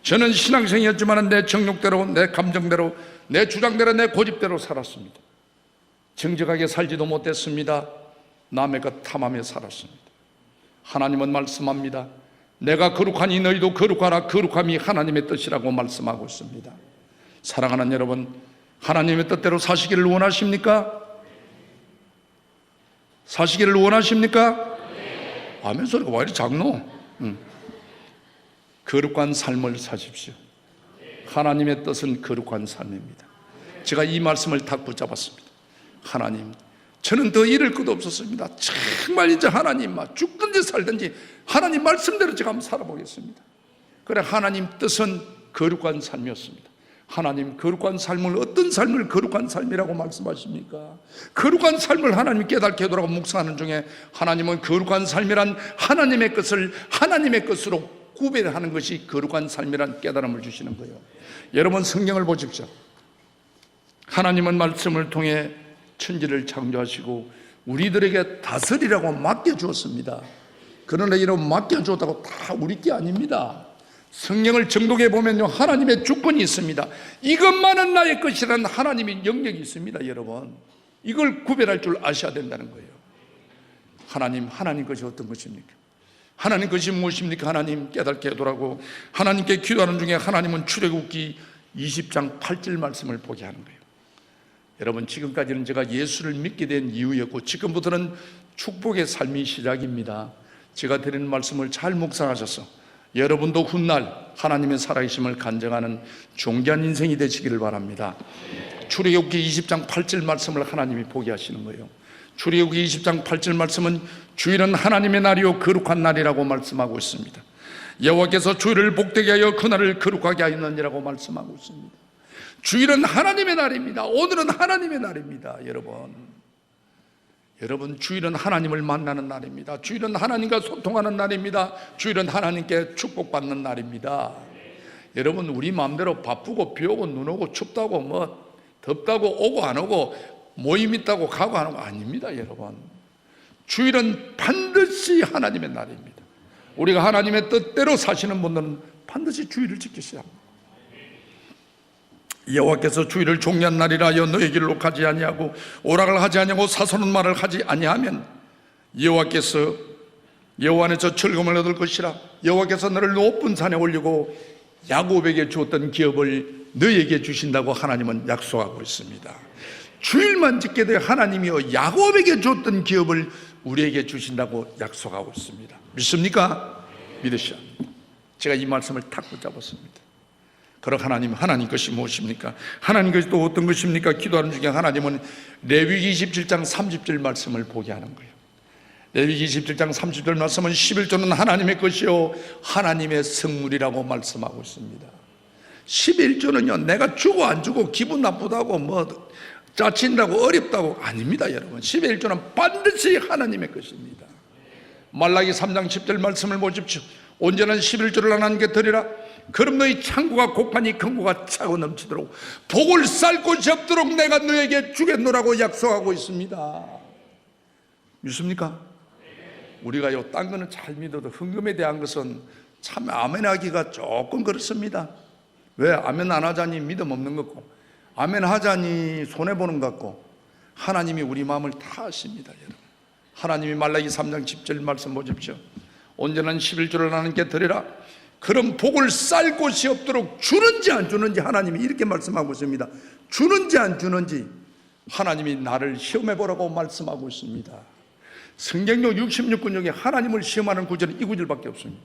저는 신앙생이었지만 내 정욕대로, 내 감정대로, 내 주장대로, 내 고집대로 살았습니다. 정직하게 살지도 못했습니다. 남의 것 탐하며 살았습니다. 하나님은 말씀합니다. 내가 거룩하니 너희도 거룩하라. 거룩함이 하나님의 뜻이라고 말씀하고 있습니다. 사랑하는 여러분, 하나님의 뜻대로 사시기를 원하십니까? 사시기를 원하십니까? 아멘 소리가 왜 이렇게 작노? 거룩한 삶을 사십시오. 하나님의 뜻은 거룩한 삶입니다. 제가 이 말씀을 딱 붙잡았습니다. 하나님, 저는 더 잃을 것도 없었습니다. 정말 이제 하나님, 죽든지 살든지 하나님 말씀대로 제가 한번 살아보겠습니다. 그래, 하나님 뜻은 거룩한 삶이었습니다. 하나님, 거룩한 삶을, 어떤 삶을 거룩한 삶이라고 말씀하십니까? 거룩한 삶을 하나님 깨닫게 하도록 묵상하는 중에 하나님은 거룩한 삶이란 하나님의 것을 하나님의 것으로 구별하는 것이 거룩한 삶이란 깨달음을 주시는 거예요. 여러분, 성경을 보십시오. 하나님은 말씀을 통해 천지를 창조하시고 우리들에게 다스리라고 맡겨주었습니다. 그러나 이런 맡겨주었다고 다 우리 게 아닙니다. 성경을 정독해 보면요, 하나님의 주권이 있습니다. 이것만은 나의 것이라는 하나님의 영역이 있습니다. 여러분, 이걸 구별할 줄 아셔야 된다는 거예요. 하나님 것이 어떤 것입니까? 하나님 것이 무엇입니까? 하나님 깨닫게 하도라고 하나님께 기도하는 중에 하나님은 출애굽기 20장 8절 말씀을 보게 하는 거예요. 여러분, 지금까지는 제가 예수를 믿게 된 이유였고 지금부터는 축복의 삶이 시작입니다. 제가 드리는 말씀을 잘 묵상하셔서 여러분도 훗날 하나님의 살아계심을 간증하는 존귀한 인생이 되시기를 바랍니다. 출애굽기 20장 8절 말씀을 하나님이 보게 하시는 거예요. 출애굽기 20장 8절 말씀은 주일은 하나님의 날이요 거룩한 날이라고 말씀하고 있습니다. 여호와께서 주일을 복되게 하여 그날을 거룩하게 하였느니라고 말씀하고 있습니다. 주일은 하나님의 날입니다. 오늘은 하나님의 날입니다. 여러분, 주일은 하나님을 만나는 날입니다. 주일은 하나님과 소통하는 날입니다. 주일은 하나님께 축복받는 날입니다. 여러분, 우리 마음대로 바쁘고 비 오고 눈 오고 춥다고 덥다고 오고 안 오고 모임 있다고 가고 하는 거 아닙니다. 여러분, 주일은 반드시 하나님의 날입니다. 우리가 하나님의 뜻대로 사시는 분들은 반드시 주일을 지키셔야 합니다. 여호와께서 주일을 종려한 날이라 하여 너희 길로 가지 아니하고 오락을 하지 아니하고 사소한 말을 하지 아니하면 여호와께서 여호와 안에서 즐거움을 얻을 것이라. 여호와께서 너를 높은 산에 올리고 야곱에게 주었던 기업을 너희에게 주신다고 하나님은 약속하고 있습니다. 주일만 지게 돼 하나님이요 야곱에게 주었던 기업을 우리에게 주신다고 약속하고 있습니다. 믿습니까? 믿으셔야 합니다. 제가 이 말씀을 탁 붙잡았습니다. 그럼 하나님 것이 무엇입니까? 하나님 것이 또 어떤 것입니까? 기도하는 중에 하나님은 레위기 27장 30절 말씀을 보게 하는 거예요. 레위기 27장 30절 말씀은 11조는 하나님의 것이요 하나님의 성물이라고 말씀하고 있습니다. 11조는요 내가 주고 안 주고 기분 나쁘다고 짜친다고 어렵다고 아닙니다. 여러분, 10의 1조는 반드시 하나님의 것입니다. 말라기 3장 10절 말씀을 보십시오. 온전한 11조를 하나님께 드리라. 그럼 너희 창고가 곡하니 금고가 차고 넘치도록 복을 쌀 곳이 없도록 내가 너에게 주겠노라고 약속하고 있습니다. 믿습니까? 우리가요, 딴 거는 잘 믿어도 헌금에 대한 것은 참 아멘하기가 조금 그렇습니다. 왜? 아멘 안 하자니 믿음 없는 것 같고, 아멘 하자니 손해보는 것 같고, 하나님이 우리 마음을 다 아십니다. 여러분, 하나님이 말라기 3장 10절 말씀 보십시오. 온전한 11조를 하나님께 드리라. 그럼 복을 쌀 곳이 없도록 주는지 안 주는지 하나님이 이렇게 말씀하고 있습니다. 주는지 안 주는지 하나님이 나를 시험해 보라고 말씀하고 있습니다. 성경용 66권 중에 하나님을 시험하는 구절은 이 구절밖에 없습니다.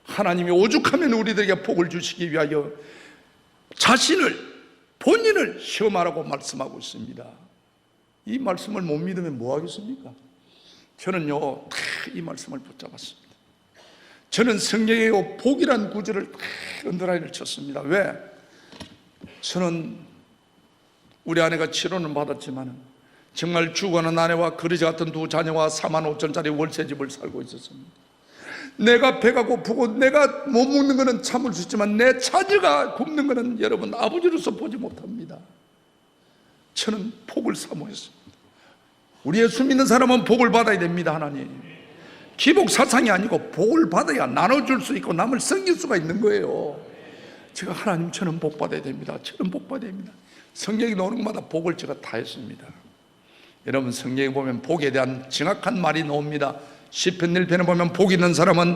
하나님이 오죽하면 우리들에게 복을 주시기 위하여 자신을, 본인을 시험하라고 말씀하고 있습니다. 이 말씀을 못 믿으면 뭐 하겠습니까? 저는요, 다 이 말씀을 붙잡았습니다. 저는 성경의 복이란 구절을 다 언더라인을 쳤습니다. 왜? 저는 우리 아내가 치료는 받았지만 정말 죽어가는 아내와 그러지 같은 두 자녀와 4만 5천짜리 월세집을 살고 있었습니다. 내가 배가 고프고 내가 못 먹는 것은 참을 수 있지만 내 자녀가 굶는 것은 여러분 아버지로서 보지 못합니다. 저는 복을 사모했습니다. 우리 예수 믿는 사람은 복을 받아야 됩니다. 하나님, 기복 사상이 아니고 복을 받아야 나눠줄 수 있고 남을 섬길 수가 있는 거예요. 제가 하나님, 저는 복 받아야 됩니다. 저는 복 받아야 됩니다. 성경이 나오는 것마다 복을 제가 다 했습니다. 여러분, 성경에 보면 복에 대한 정확한 말이 나옵니다. 시편 1편에 보면 복 있는 사람은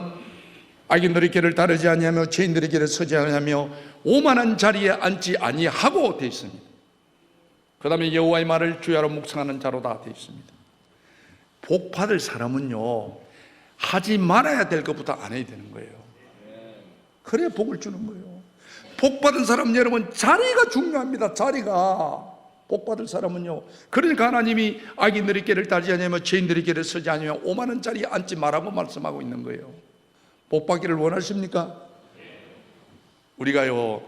악인들의 길을 따르지 아니하며 죄인들의 길에 서지 아니하며 오만한 자리에 앉지 아니하고 되어 있습니다. 그 다음에 여호와의 말을 주야로 묵상하는 자로다 되어 있습니다. 복 받을 사람은요, 하지 말아야 될 것부터 안 해야 되는 거예요. 그래야 복을 주는 거예요. 복 받은 사람은 여러분 자리가 중요합니다. 자리가. 복 받을 사람은요, 그러니까 하나님이 악인들의 길을 따르지 아니하며 죄인들의 길에 서지 아니하며 오만한 자리에 앉지 말라고 말씀하고 있는 거예요. 복 받기를 원하십니까? 우리가요,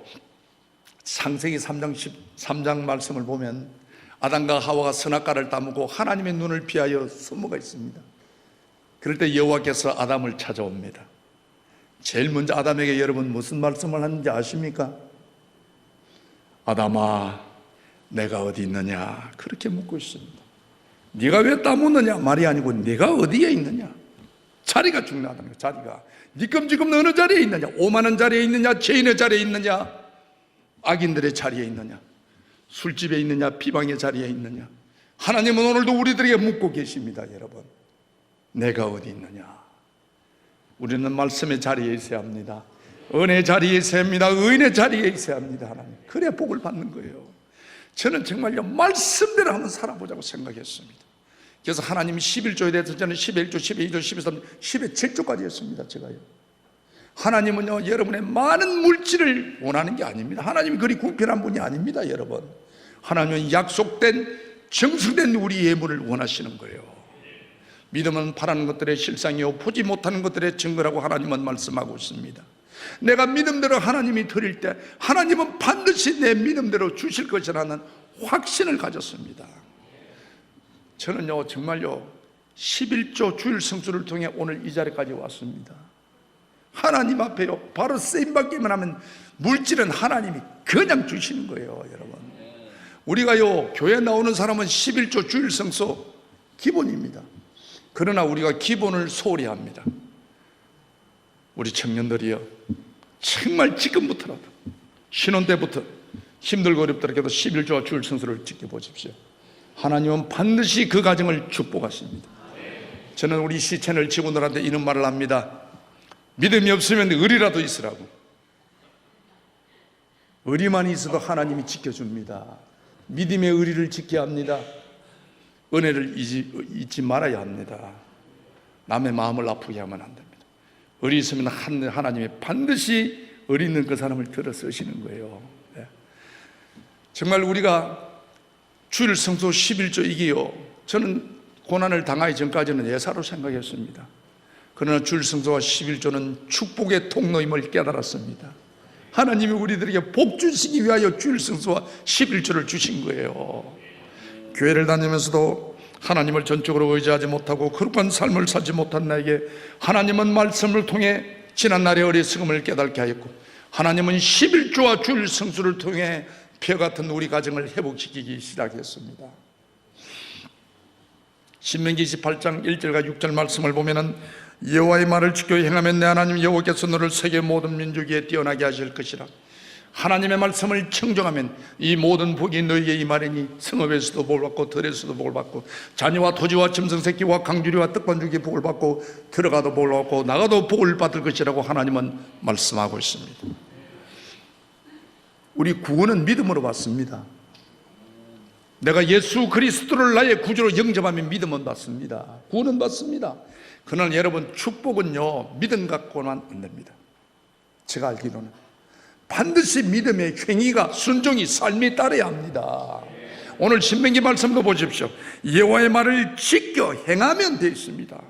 창세기 3장 말씀을 보면 아담과 하와가 선악과를 따먹고 하나님의 눈을 피하여 숨어가 있습니다. 그럴 때 여호와께서 아담을 찾아옵니다. 제일 먼저 아담에게 여러분 무슨 말씀을 하는지 아십니까? 아담아, 내가 어디 있느냐? 그렇게 묻고 있습니다. 네가 왜 따먹느냐 말이 아니고 네가 어디에 있느냐? 자리가 중요하다는 거예요. 자리가. 지금 어느 자리에 있느냐? 오만한 자리에 있느냐? 죄인의 자리에 있느냐? 악인들의 자리에 있느냐? 술집에 있느냐? 비방의 자리에 있느냐? 하나님은 오늘도 우리들에게 묻고 계십니다. 여러분, 내가 어디 있느냐? 우리는 말씀의 자리에 있어야 합니다. 은혜의 자리에 있어야 합니다. 의인의 자리에 있어야 합니다. 하나님, 그래야 복을 받는 거예요. 저는 정말요, 말씀대로 한번 살아보자고 생각했습니다. 그래서 하나님이 11조에 대해서 저는 11조, 12조, 13조, 17조까지 했습니다. 제가요, 하나님은요, 여러분의 많은 물질을 원하는 게 아닙니다. 하나님이 그리 궁핍한 분이 아닙니다. 여러분, 하나님은 약속된 정수된 우리 예물을 원하시는 거예요. 믿음은 바라는 것들의 실상이요 보지 못하는 것들의 증거라고 하나님은 말씀하고 있습니다. 내가 믿음대로 하나님이 드릴 때 하나님은 반드시 내 믿음대로 주실 것이라는 확신을 가졌습니다. 저는요, 정말요, 11조 주일 성수를 통해 오늘 이 자리까지 왔습니다. 하나님 앞에요, 바로 쓰임받기만 하면 물질은 하나님이 그냥 주시는 거예요. 여러분, 우리가요, 교회 나오는 사람은 11조 주일 성수 기본입니다. 그러나 우리가 기본을 소홀히 합니다. 우리 청년들이요, 정말 지금부터라도 신혼 때부터 힘들고 어렵더라도 11조와 주일 성수를 지켜보십시오. 하나님은 반드시 그 가정을 축복하십니다. 저는 우리 시채널 직원들한테 이런 말을 합니다. 믿음이 없으면 의리라도 있으라고. 의리만 있어도 하나님이 지켜줍니다. 믿음의 의리를 지켜야 합니다. 은혜를 잊지 말아야 합니다. 남의 마음을 아프게 하면 안 됩니다. 의리 있으면 하나님이 반드시 의리 있는 그 사람을 들어 쓰시는 거예요. 네. 정말 우리가 주일 성수 11조 이게요, 저는 고난을 당하기 전까지는 예사로 생각했습니다. 그러나 주일 성수와 11조는 축복의 통로임을 깨달았습니다. 하나님이 우리들에게 복 주시기 위하여 주일 성수와 11조를 주신 거예요. 교회를 다니면서도 하나님을 전적으로 의지하지 못하고 거룩한 삶을 살지 못한 나에게 하나님은 말씀을 통해 지난날의 어리석음을 깨닫게 하였고, 하나님은 11조와 주일 성수를 통해 벼 같은 우리 가정을 회복시키기 시작했습니다. 신명기 28장 1절과 6절 말씀을 보면은 여호와의 말을 지켜 행하면 내 하나님 여호와께서 너를 세계 모든 민족 위에 뛰어나게 하실 것이라. 하나님의 말씀을 청정하면 이 모든 복이 너희에게 임하리니 성읍에서도 복을 받고 들에서도 복을 받고 자녀와 토지와 짐승새끼와 강주리와 떡반죽이 복을 받고 들어가도 복을 받고 나가도 복을 받을 것이라고 하나님은 말씀하고 있습니다. 우리 구원은 믿음으로 받습니다. 내가 예수 그리스도를 나의 구주로 영접하면 믿음은 받습니다. 구원은 받습니다. 그러나 여러분, 축복은요 믿음 갖고는 안 됩니다. 제가 알기로는 반드시 믿음의 행위가, 순종이, 삶이 따라야 합니다. 오늘 신명기 말씀도 보십시오. 여호와의 말을 지켜 행하면 되어 있습니다.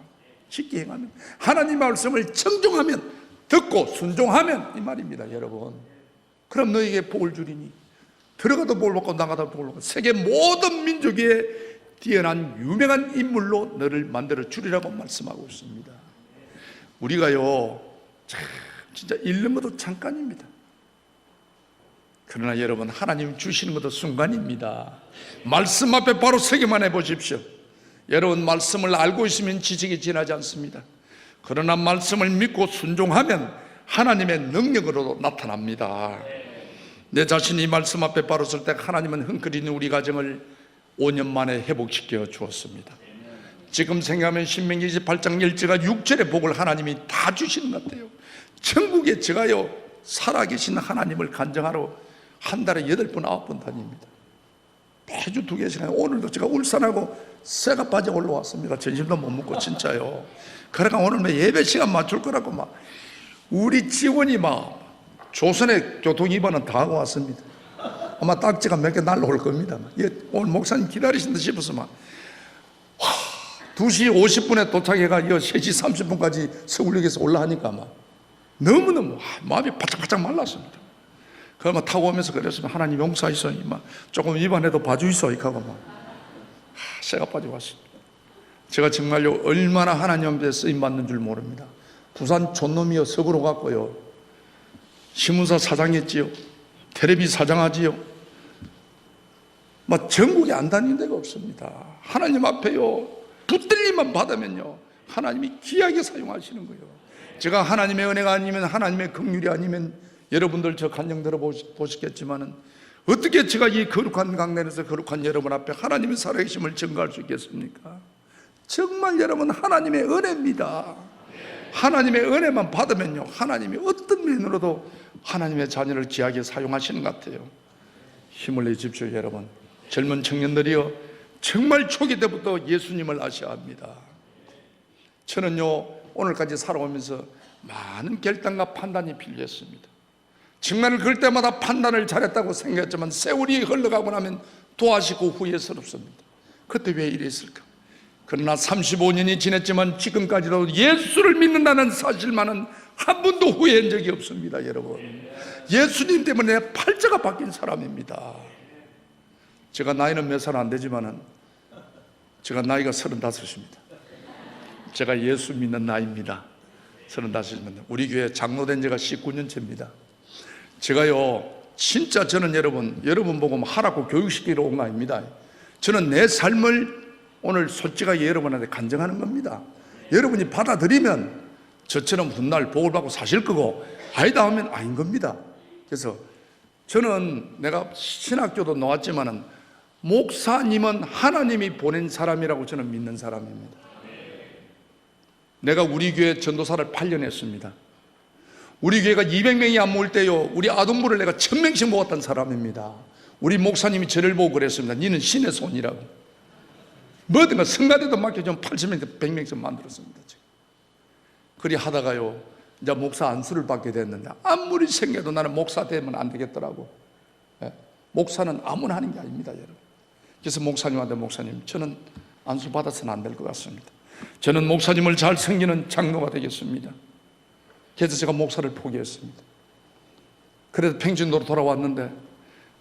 지켜 행하면, 하나님의 말씀을 청종하면, 듣고 순종하면 이 말입니다. 여러분, 그럼 너에게 복을 주리니 들어가도 복을 받고 나가도 복을 받고 세계 모든 민족 위에 뛰어난 유명한 인물로 너를 만들어 주리라고 말씀하고 있습니다. 우리가요 진짜 잃는 것도 잠깐입니다. 그러나 여러분, 하나님 주시는 것도 순간입니다. 말씀 앞에 바로 서기만 해보십시오. 여러분, 말씀을 알고 있으면 지식이 지나지 않습니다. 그러나 말씀을 믿고 순종하면 하나님의 능력으로도 나타납니다. 내 자신이 이 말씀 앞에 바로 설 때 하나님은 흥끓이는 우리 가정을 5년 만에 회복시켜 주었습니다. 지금 생각하면 신명기 28장 1절과 6절의 복을 하나님이 다 주시는 것 같아요. 천국에 제가요 살아계신 하나님을 간증하러 한 달에 8번 9번 다닙니다. 매주 2개씩. 오늘도 제가 울산하고 새가 빠져 올라왔습니다. 점심도 못 먹고 진짜요. 그러니까 오늘 예배 시간 맞출 거라고 막 우리 직원이 막 조선의 교통위반은 다 하고 왔습니다. 아마 딱지가 몇 개 날라올 겁니다. 오늘 목사님 기다리신다 싶어서 막 2시 50분에 도착해가 3시 30분까지 서울역에서 올라가니까 막 너무너무 마음이 바짝바짝 말랐습니다. 그러면 타고 오면서 그랬으면 하나님 용서하시소, 조금 위반해도 봐주이소 이하고 막 새가 빠져왔습니다. 제가 정말요 얼마나 하나님 앞에 쓰임받는 줄 모릅니다. 부산 촌놈이요 서구로 갔고요 신문사 사장했지요, 텔레비 사장하지요, 막 전국에 안 다니는 데가 없습니다. 하나님 앞에요 붙들림만 받으면요 하나님이 귀하게 사용하시는 거예요. 제가 하나님의 은혜가 아니면, 하나님의 긍휼이 아니면 여러분들 저 간증 들어보시겠지만은 어떻게 제가 이 거룩한 강단에서 거룩한 여러분 앞에 하나님의 살아계심을 증거할 수 있겠습니까? 정말 여러분, 하나님의 은혜입니다. 하나님의 은혜만 받으면요 하나님이 어떤 면으로도 하나님의 자녀를 귀하게 사용하시는 것 같아요. 힘을 내십시오. 여러분, 젊은 청년들이요 정말 초기 때부터 예수님을 아셔야 합니다. 저는요 오늘까지 살아오면서 많은 결단과 판단이 필요했습니다. 정말 그럴 때마다 판단을 잘했다고 생각했지만 세월이 흘러가고 나면 도하시고 후회스럽습니다. 그때 왜 이랬을까? 그러나 35년이 지났지만 지금까지도 예수를 믿는다는 사실만은 한 번도 후회한 적이 없습니다. 여러분, 예수님 때문에 내 팔자가 바뀐 사람입니다. 제가 나이는 몇 살 안 되지만은 제가 나이가 35입니다. 제가 예수 믿는 나이입니다. 35입니다. 우리 교회 장로된 지가 19년째입니다. 제가요 진짜 저는 여러분 보고 하라고 교육시키러 온 거 아닙니다. 저는 내 삶을 오늘 솔직하게 여러분한테 간증하는 겁니다. 여러분이 받아들이면 저처럼 훗날 복을 받고 사실 거고, 아니다 하면 아닌 겁니다. 그래서 저는 내가 신학교도 나왔지만은 목사님은 하나님이 보낸 사람이라고 저는 믿는 사람입니다. 내가 우리 교회 전도사를 8년 했습니다. 우리 교회가 200명이 안 모일 때요 우리 아동부를 내가 1000명씩 모았던 사람입니다. 우리 목사님이 저를 보고 그랬습니다. 니는 신의 손이라고. 뭐든가 성가대도 맡겨주면 80명, 100명씩 만들었습니다. 그리 하다가요 이제 목사 안수를 받게 됐는데 아무리 생각해도 나는 목사 되면 안 되겠더라고. 목사는 아무나 하는 게 아닙니다, 여러분. 그래서 목사님한테, 목사님, 저는 안수 받아서는 안 될 것 같습니다. 저는 목사님을 잘 섬기는 장로가 되겠습니다. 그래서 제가 목사를 포기했습니다. 그래서 평진도로 돌아왔는데,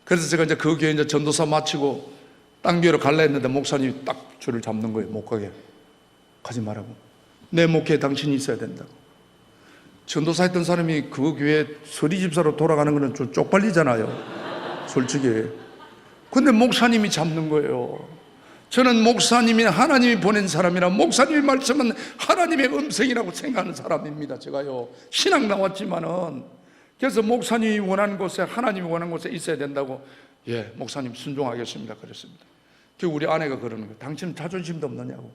그래서 제가 이제 그 교회 이제 전도사 마치고 딴 교회로 갈라 했는데 목사님이 딱 줄을 잡는 거예요. 못 가게. 가지 말라고. 내 목회에 당신이 있어야 된다고. 전도사 했던 사람이 그 교회 서리집사로 돌아가는 거는 좀 쪽팔리잖아요, 솔직히. 근데 목사님이 잡는 거예요. 저는 목사님이 하나님이 보낸 사람이라 목사님의 말씀은 하나님의 음성이라고 생각하는 사람입니다. 제가요, 신학 나왔지만은. 그래서 목사님이 원하는 곳에, 하나님이 원하는 곳에 있어야 된다고. 예, 목사님 순종하겠습니다 그랬습니다. 그 우리 아내가 그러는 거예요. 당신은 자존심도 없느냐고.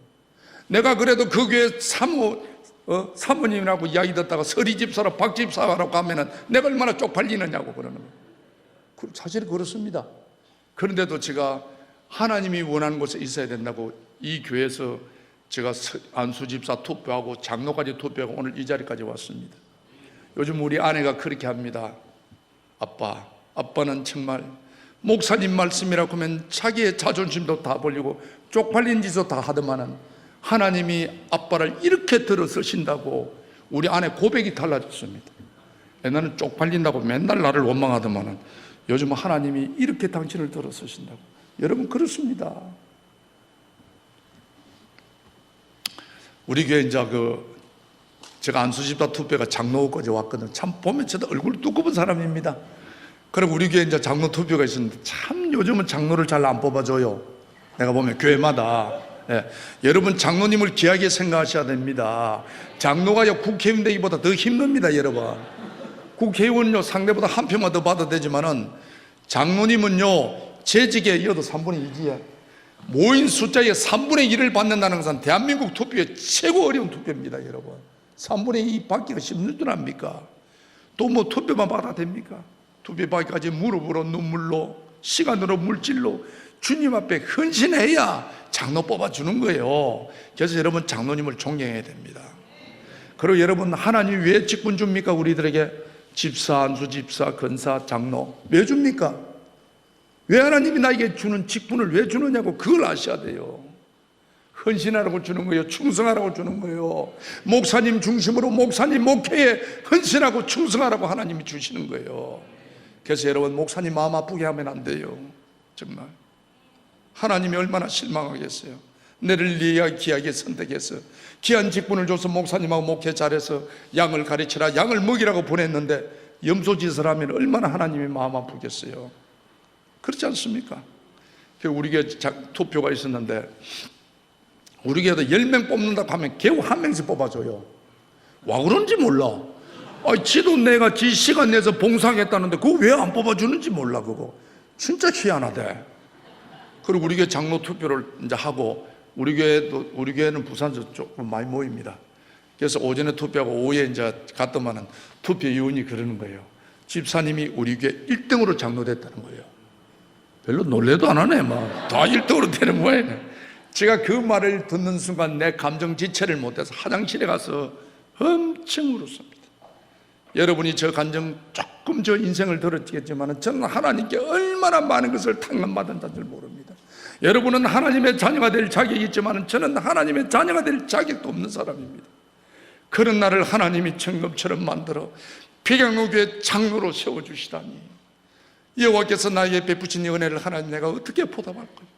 내가 그래도 그 교회 사모님이라고 이야기 듣다가 서리집사로 박집사라고 하면은 내가 얼마나 쪽팔리느냐고 그러는 거예요. 사실 그렇습니다. 그런데도 제가 하나님이 원하는 곳에 있어야 된다고 이 교회에서 제가 안수집사 투표하고 장로까지 투표하고 오늘 이 자리까지 왔습니다. 요즘 우리 아내가 그렇게 합니다. 아빠는 정말 목사님 말씀이라고 하면 자기의 자존심도 다 벌리고 쪽팔린 짓도 다 하더만은 하나님이 아빠를 이렇게 들어서신다고 우리 아내 고백이 달라졌습니다. 옛날에는 쪽팔린다고 맨날 나를 원망하더만은 요즘은 하나님이 이렇게 당신을 들어서신다고. 여러분 그렇습니다. 우리 교회 이제 제가 안수집사 투표가 장로까지 왔거든요. 참 보면 저도 얼굴 두꺼운 사람입니다. 그리고 우리 교회 이제 장로 투표가 있었는데 참 요즘은 장로를 잘 안 뽑아줘요. 내가 보면 교회마다. 예. 여러분 장로님을 귀하게 생각하셔야 됩니다. 장로가요 국회의원 되기보다 더 힘듭니다. 여러분 국회의원요 상대보다 한 표만 더 받아도 되지만은 장로님은요 재직에 이어도 3분의 2지에 모인 숫자의 3분의 1을 받는다는 것은 대한민국 투표의 최고 어려운 투표입니다. 여러분 3분의 2 받기가 쉽는 줄 압니까? 또 뭐 투표만 받아도 됩니까? 투표 받기까지 무릎으로 눈물로 시간으로 물질로 주님 앞에 헌신해야 장로 뽑아주는 거예요. 그래서 여러분 장로님을 존경해야 됩니다. 그리고 여러분 하나님이 왜 직분 줍니까? 우리들에게 집사, 안수집사, 권사, 장로 왜 줍니까? 왜 하나님이 나에게 주는 직분을 왜 주느냐고 그걸 아셔야 돼요. 헌신하라고 주는 거예요. 충성하라고 주는 거예요. 목사님 중심으로 목사님 목회에 헌신하고 충성하라고 하나님이 주시는 거예요. 그래서 여러분 목사님 마음 아프게 하면 안 돼요. 정말 하나님이 얼마나 실망하겠어요. 내를 귀하게 선택해서 귀한 직분을 줘서 목사님하고 목회 잘해서 양을 가르치라 양을 먹이라고 보냈는데 염소짓을 하면 얼마나 하나님이 마음 아프겠어요. 그렇지 않습니까? 우리 교회 투표가 있었는데 우리 교회도 10명 뽑는다고 하면 겨우 한 명씩 뽑아줘요. 와 그런지 몰라. 지도 내가 지 시간 내서 봉사하겠다는데 그거 왜 안 뽑아주는지 몰라. 그거 진짜 희한하대. 그리고 우리 교회 장로 투표를 이제 하고 우리 교회는 부산에서 조금 많이 모입니다. 그래서 오전에 투표하고 오후에 이제 갔더만은 투표위원이 그러는 거예요. 집사님이 우리 교회 1등으로 장로됐다는 거예요. 별로 놀래도 안 하네. 다 1등으로 되는 거예요. 제가 그 말을 듣는 순간 내 감정 지체를 못해서 화장실에 가서 엄청 울었습니다. 여러분이 저 감정 조금 저 인생을 들었겠지만 저는 하나님께 얼마나 많은 것을 탕감받은 자들 모릅니다. 여러분은 하나님의 자녀가 될 자격이 있지만 저는 하나님의 자녀가 될 자격도 없는 사람입니다. 그런 나를 하나님이 청금처럼 만들어 백양로교회 장로로 세워주시다니 여호와께서 나에게 베푸신 이 은혜를 하나님 내가 어떻게 보답할까요?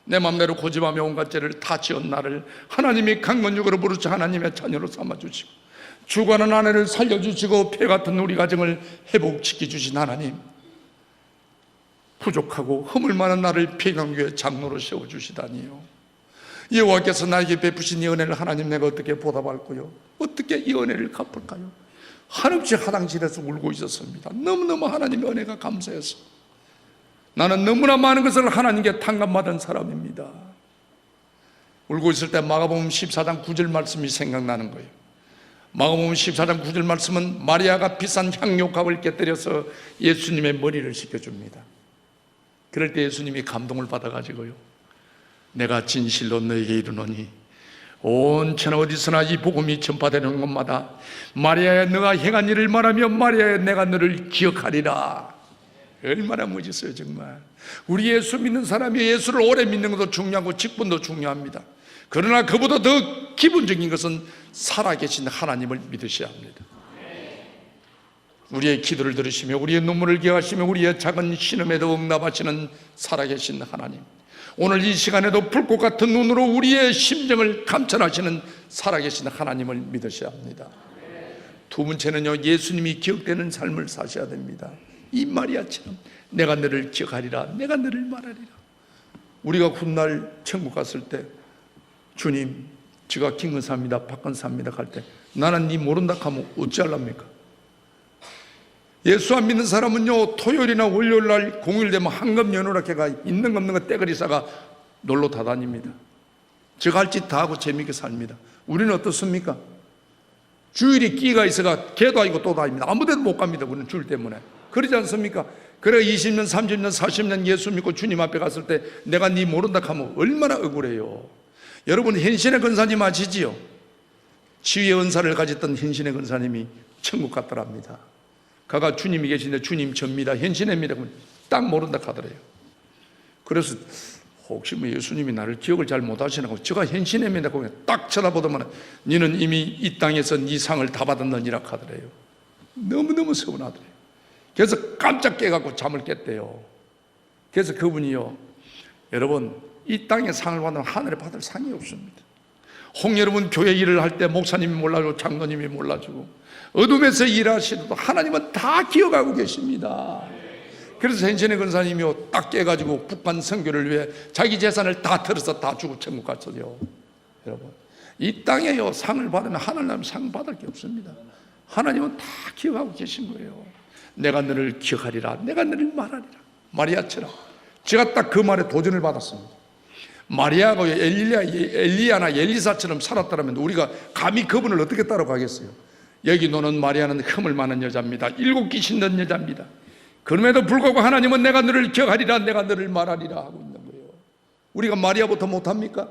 내 맘대로 고집하며 온갖 죄를 다 지은 나를 하나님이 강건육으로 부르쳐 하나님의 자녀로 삼아주시고 죽어가는 아내를 살려주시고 폐 같은 우리 가정을 회복시켜주신 하나님, 부족하고 허물 많은 나를 평강교회 장로로 세워주시다니요. 여호와께서 나에게 베푸신 이 은혜를 하나님 내가 어떻게 보답할까요? 어떻게 이 은혜를 갚을까요? 한없이 화장실에서 울고 있었습니다. 너무너무 하나님의 은혜가 감사해서 나는 너무나 많은 것을 하나님께 탕감받은 사람입니다. 울고 있을 때 마가복음 14장 9절 말씀이 생각나는 거예요. 마가복음 14장 9절 말씀은 마리아가 비싼 향료값을 깨뜨려서 예수님의 머리를 씻겨줍니다. 그럴 때 예수님이 감동을 받아가지고요, 내가 진실로 너에게 이르노니 온 천하 어디서나 이 복음이 전파되는 곳마다 마리아야 너가 행한 일을 말하며 마리아야 내가 너를 기억하리라. 얼마나 멋있어요. 정말 우리 예수 믿는 사람이 예수를 오래 믿는 것도 중요하고 직분도 중요합니다. 그러나 그보다 더 기본적인 것은 살아계신 하나님을 믿으셔야 합니다. 우리의 기도를 들으시며 우리의 눈물을 기억하시며 우리의 작은 신음에도 응답하시는 살아계신 하나님, 오늘 이 시간에도 불꽃 같은 눈으로 우리의 심정을 감찰하시는 살아계신 하나님을 믿으셔야 합니다. 두 번째는요, 예수님이 기억되는 삶을 사셔야 됩니다. 이 마리아처럼 내가 너를 기억하리라, 내가 너를 말하리라. 우리가 훗날 천국 갔을 때 주님, 지가 김근사입니다, 박근사입니다 갈 때 나는 니 모른다 하면 어찌할랍니까? 예수 안 믿는 사람은요, 토요일이나 월요일날 공휴일 되면 한금 연휴라케가 있는 거 없는 거 떼거리 싸가 놀러 다 다닙니다. 저가 할 짓 다 하고 재미있게 삽니다. 우리는 어떻습니까? 주일이 끼가 있어가 개도 아니고 또 다닙니다. 아무 데도 못 갑니다. 우리는 주일 때문에. 그러지 않습니까? 그래 20년, 30년, 40년 예수 믿고 주님 앞에 갔을 때 내가 니 모른다 하면 얼마나 억울해요. 여러분, 현신의 근사님 아시지요? 치유의 은사를 가졌던 현신의 근사님이 천국 갔더랍니다. 가가 주님이 계신데 주님 접니다, 현신입니다. 그러면 딱 모른다 하더래요. 그래서 혹시 뭐 예수님이 나를 기억을 잘 못하시나고 제가 현신입니다 그러면 딱 쳐다보더만 너는 이미 이 땅에서 네 상을 다 받았느니라 하더래요. 너무너무 서운하더래요. 그래서 깜짝 깨갖고 잠을 깼대요. 그래서 그분이요, 여러분, 이 땅에 상을 받으면 하늘에 받을 상이 없습니다. 여러분 교회 일을 할 때 목사님이 몰라주고 장로님이 몰라주고 어둠에서 일하시도 하나님은 다 기억하고 계십니다. 그래서 현신의 근사님이요 딱 깨가지고 북한 선교를 위해 자기 재산을 다 털어서 다 주고 천국 갔어요. 여러분, 이 땅에요 상을 받으면 하나님 상 받을 게 없습니다. 하나님은 다 기억하고 계신 거예요. 내가 너를 기억하리라, 내가 너를 말하리라. 마리아처럼 제가 딱 그 말에 도전을 받았습니다. 마리아가 엘리야나 엘리사처럼 살았다면 우리가 감히 그분을 어떻게 따라가겠어요? 여기 노는 마리아는 흠을 많은 여자입니다. 7 귀신 든 여자입니다. 그럼에도 불구하고 하나님은 내가 너를 기억하리라, 내가 너를 말하리라 하고 있는 거예요. 우리가 마리아보다 못합니까?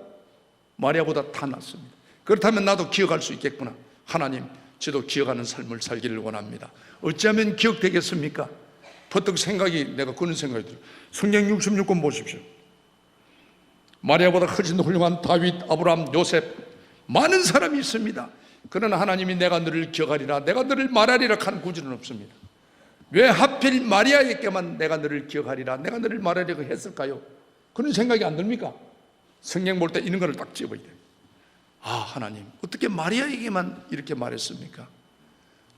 마리아보다 다 낫습니다. 그렇다면 나도 기억할 수 있겠구나. 하나님, 저도 기억하는 삶을 살기를 원합니다. 어찌하면 기억되겠습니까? 퍼뜩 생각이, 내가 그런 생각이 들어요. 성경 66권 보십시오. 마리아보다 훨씬 더 훌륭한 다윗, 아브라함, 요셉 많은 사람이 있습니다. 그러나 하나님이 내가 너를 기억하리라, 내가 너를 말하리라 하는 구절은 없습니다. 왜 하필 마리아에게만 내가 너를 기억하리라, 내가 너를 말하리라 했을까요? 그런 생각이 안 듭니까? 성경 볼 때 이런 거를 딱 집어야 돼요. 아, 하나님, 어떻게 마리아에게만 이렇게 말했습니까?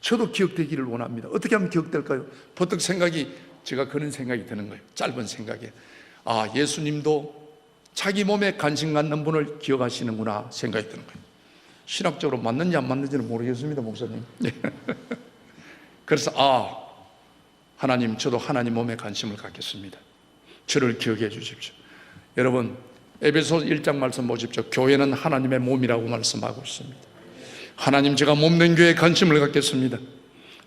저도 기억되기를 원합니다. 어떻게 하면 기억될까요? 버뜩 생각이, 제가 그런 생각이 드는 거예요. 짧은 생각에. 아, 예수님도 자기 몸에 관심 갖는 분을 기억하시는구나 생각이 드는 거예요. 신학적으로 맞는지 안 맞는지는 모르겠습니다, 목사님. 그래서 하나님, 저도 하나님 몸에 관심을 갖겠습니다. 저를 기억해 주십시오. 여러분, 에베소 1장 말씀 보십시오. 교회는 하나님의 몸이라고 말씀하고 있습니다. 하나님, 제가 몸된 교회에 관심을 갖겠습니다.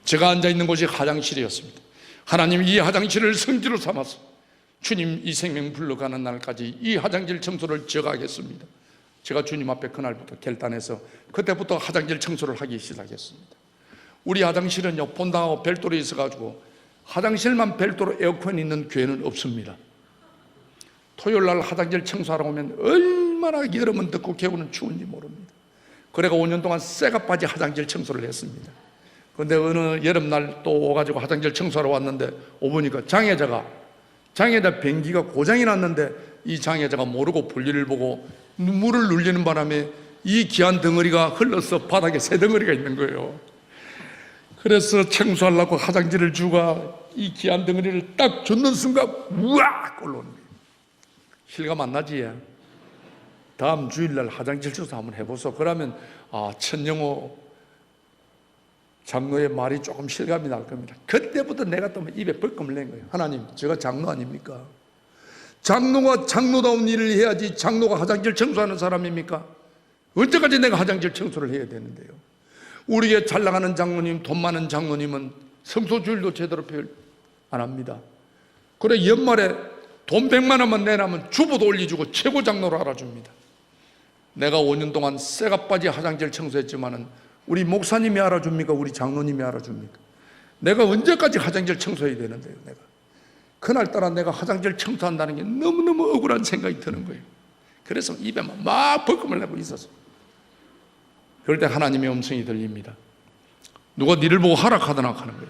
제가 앉아있는 곳이 화장실이었습니다. 하나님, 이 화장실을 성지로 삼아서 주님 이 생명 불러가는 날까지 이 화장실 청소를 지어가겠습니다. 제가 주님 앞에 그날부터 결단해서 그때부터 화장실 청소를 하기 시작했습니다. 우리 화장실은요, 본당하고 별도로 있어가지고 화장실만 별도로 에어컨이 있는 교회는 없습니다. 토요일날 화장실 청소하러 오면 얼마나 여름은 덥고 겨울은 추운지 모릅니다. 그래가 5년 동안 쇠가 빠지 화장실 청소를 했습니다. 그런데 어느 여름날 또 오가지고 화장실 청소하러 왔는데 오보니까 장애자 변기가 고장이 났는데 이 장애자가 모르고 볼일을 보고 물을 눌리는 바람에 이 귀한 덩어리가 흘러서 바닥에 새 덩어리가 있는 거예요. 그래서 청소하려고 화장지를 주가 이 귀한 덩어리를 딱 줬는 순간 우악 올라오는 거예요. 실감 안 나지? 다음 주일날 화장실 청소 한번 해보소. 그러면 천영호 장로의 말이 조금 실감이 날 겁니다. 그때부터 내가 또 입에 벌금을 낸 거예요. 하나님, 제가 장로 아닙니까? 장로가 장로다운 일을 해야지 장로가 화장실 청소하는 사람입니까? 언제까지 내가 화장실 청소를 해야 되는데요? 우리의 잘 나가는 장로님, 돈 많은 장로님은 성소주일도 제대로 표현 안 합니다. 그래 연말에 돈 100만 원만 내놔면 주보도 올려주고 최고 장로로 알아줍니다. 내가 5년 동안 쇠가 빠지 화장실 청소했지만은 우리 목사님이 알아줍니까? 우리 장로님이 알아줍니까? 내가 언제까지 화장실 청소해야 되는데요? 내가 그날따라 내가 화장실 청소한다는 게 너무너무 억울한 생각이 드는 거예요. 그래서 입에 막 벌금을 내고 있었어요. 그럴 때 하나님의 음성이 들립니다. 누가 니를 보고 하락하더나 하는 거예요.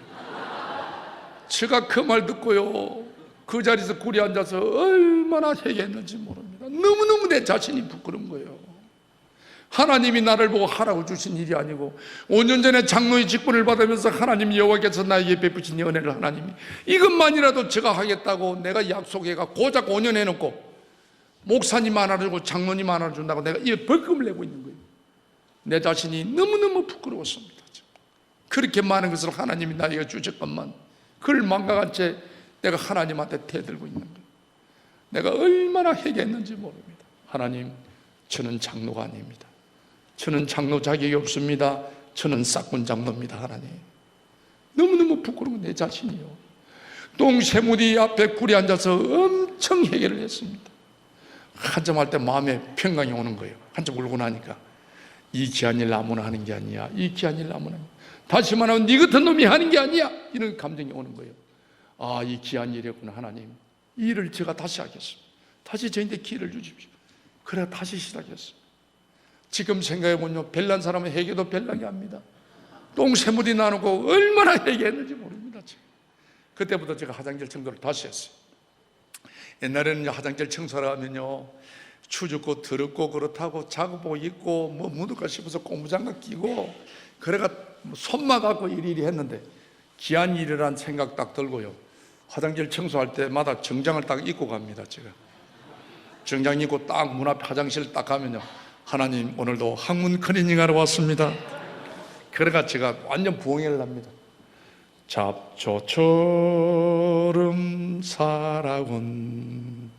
제가 그 말 듣고요, 그 자리에서 굴이 앉아서 얼마나 회개했는지 모릅니다. 너무너무 내 자신이 부끄러운 거예요. 하나님이 나를 보고 하라고 주신 일이 아니고 5년 전에 장로의 직분을 받으면서 하나님 여호와께서 나에게 베푸신 은혜를 하나님이 이것만이라도 제가 하겠다고 내가 약속해가 고작 5년 해놓고 목사님 하나 주고 장로님 하나 준다고 내가 이 벌금을 내고 있는 거예요. 내 자신이 너무너무 부끄러웠습니다. 그렇게 많은 것을 하나님이 나에게 주셨건만 그걸 망각한 채 내가 하나님한테 대들고 있는 거예요. 내가 얼마나 회개했는지 모릅니다. 하나님, 저는 장로가 아닙니다. 저는 장로 자격이 없습니다. 저는 싹군 장로입니다. 하나님, 너무너무 부끄러운 내 자신이요. 똥새무디 앞에 굴에 앉아서 엄청 회개를 했습니다. 한참 할 때 마음에 평강이 오는 거예요. 한참 울고 나니까 이 귀한 일 아무나 하는 게 아니야. 이 귀한 일 아무나. 다시 말하면 네 같은 놈이 하는 게 아니야. 이런 감정이 오는 거예요. 아, 이 귀한 일이었구나. 하나님, 이 일을 제가 다시 하겠습니다. 다시 저한테 기회를 주십시오. 그래 다시 시작했어요. 지금 생각해보면 별난 사람은 회개도 별나게 합니다. 똥새물이 나누고 얼마나 회개했는지 모릅니다. 지금. 그때부터 제가 화장실 청소를 다시 했어요. 옛날에는 화장실 청소를 하면요 추죽고 더럽고 그렇다고 작업복 입고 뭐 묻을까 싶어서 고무장갑 끼고 그래가 손만 갖고 이리이리 했는데 귀한 일이란 생각 딱 들고요 화장실 청소할 때마다 정장을 딱 입고 갑니다. 제가 정장 입고 딱 문 앞에 화장실 딱 가면요 하나님 오늘도 학문 클리닝 하러 왔습니다. 그래가 제가 완전 부흥회를 합니다. 잡초처럼 살아온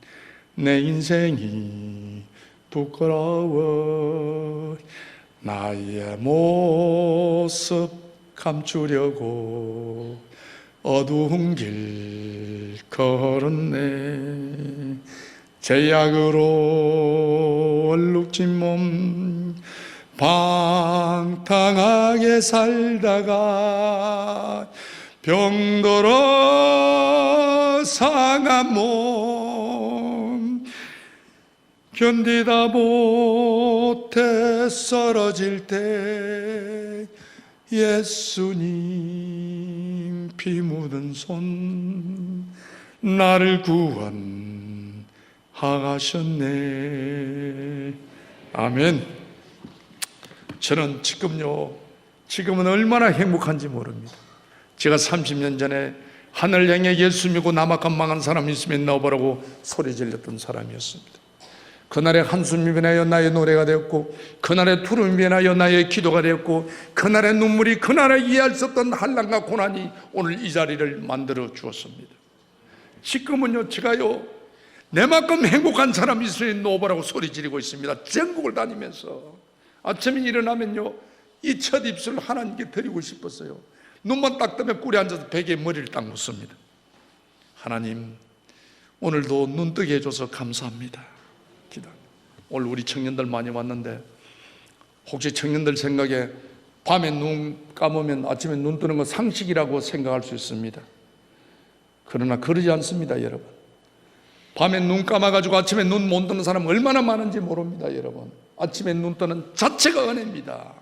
내 인생이 부끄러워 나의 모습 감추려고 어두운 길 걸었네 제약으로 얼룩진 몸 방탕하게 살다가 병들어 상한 몸 견디다 못해 쓰러질 때 예수님 피 묻은 손 나를 구원하셨네. 아멘. 저는 지금은 얼마나 행복한지 모릅니다. 제가 30년 전에 하늘 향해 예수 믿고 남악한 망한 사람이 있으면 넣어보라고 소리 질렀던 사람이었습니다. 그날의 한숨이 변하여 나의 노래가 되었고 그날의 투름이 변하여 나의 기도가 되었고 그날의 눈물이 그날에 이해할 수 없던 한란과 고난이 오늘 이 자리를 만들어 주었습니다. 지금은요 제가요 내만큼 행복한 사람이 있으면 넣어보라고 소리 지르고 있습니다. 전국을 다니면서 아침에 일어나면요 이 첫 입술을 하나님께 드리고 싶었어요. 눈만 딱 뜨면 꿀에 앉아서 베개에 머리를 딱 묻습니다. 하나님 오늘도 눈 뜨게 해줘서 감사합니다. 오늘 우리 청년들 많이 왔는데 혹시 청년들 생각에 밤에 눈 감으면 아침에 눈 뜨는 건 상식이라고 생각할 수 있습니다. 그러나 그러지 않습니다. 여러분 밤에 눈 감아가지고 아침에 눈 못 뜨는 사람 얼마나 많은지 모릅니다. 여러분 아침에 눈 뜨는 자체가 은혜입니다.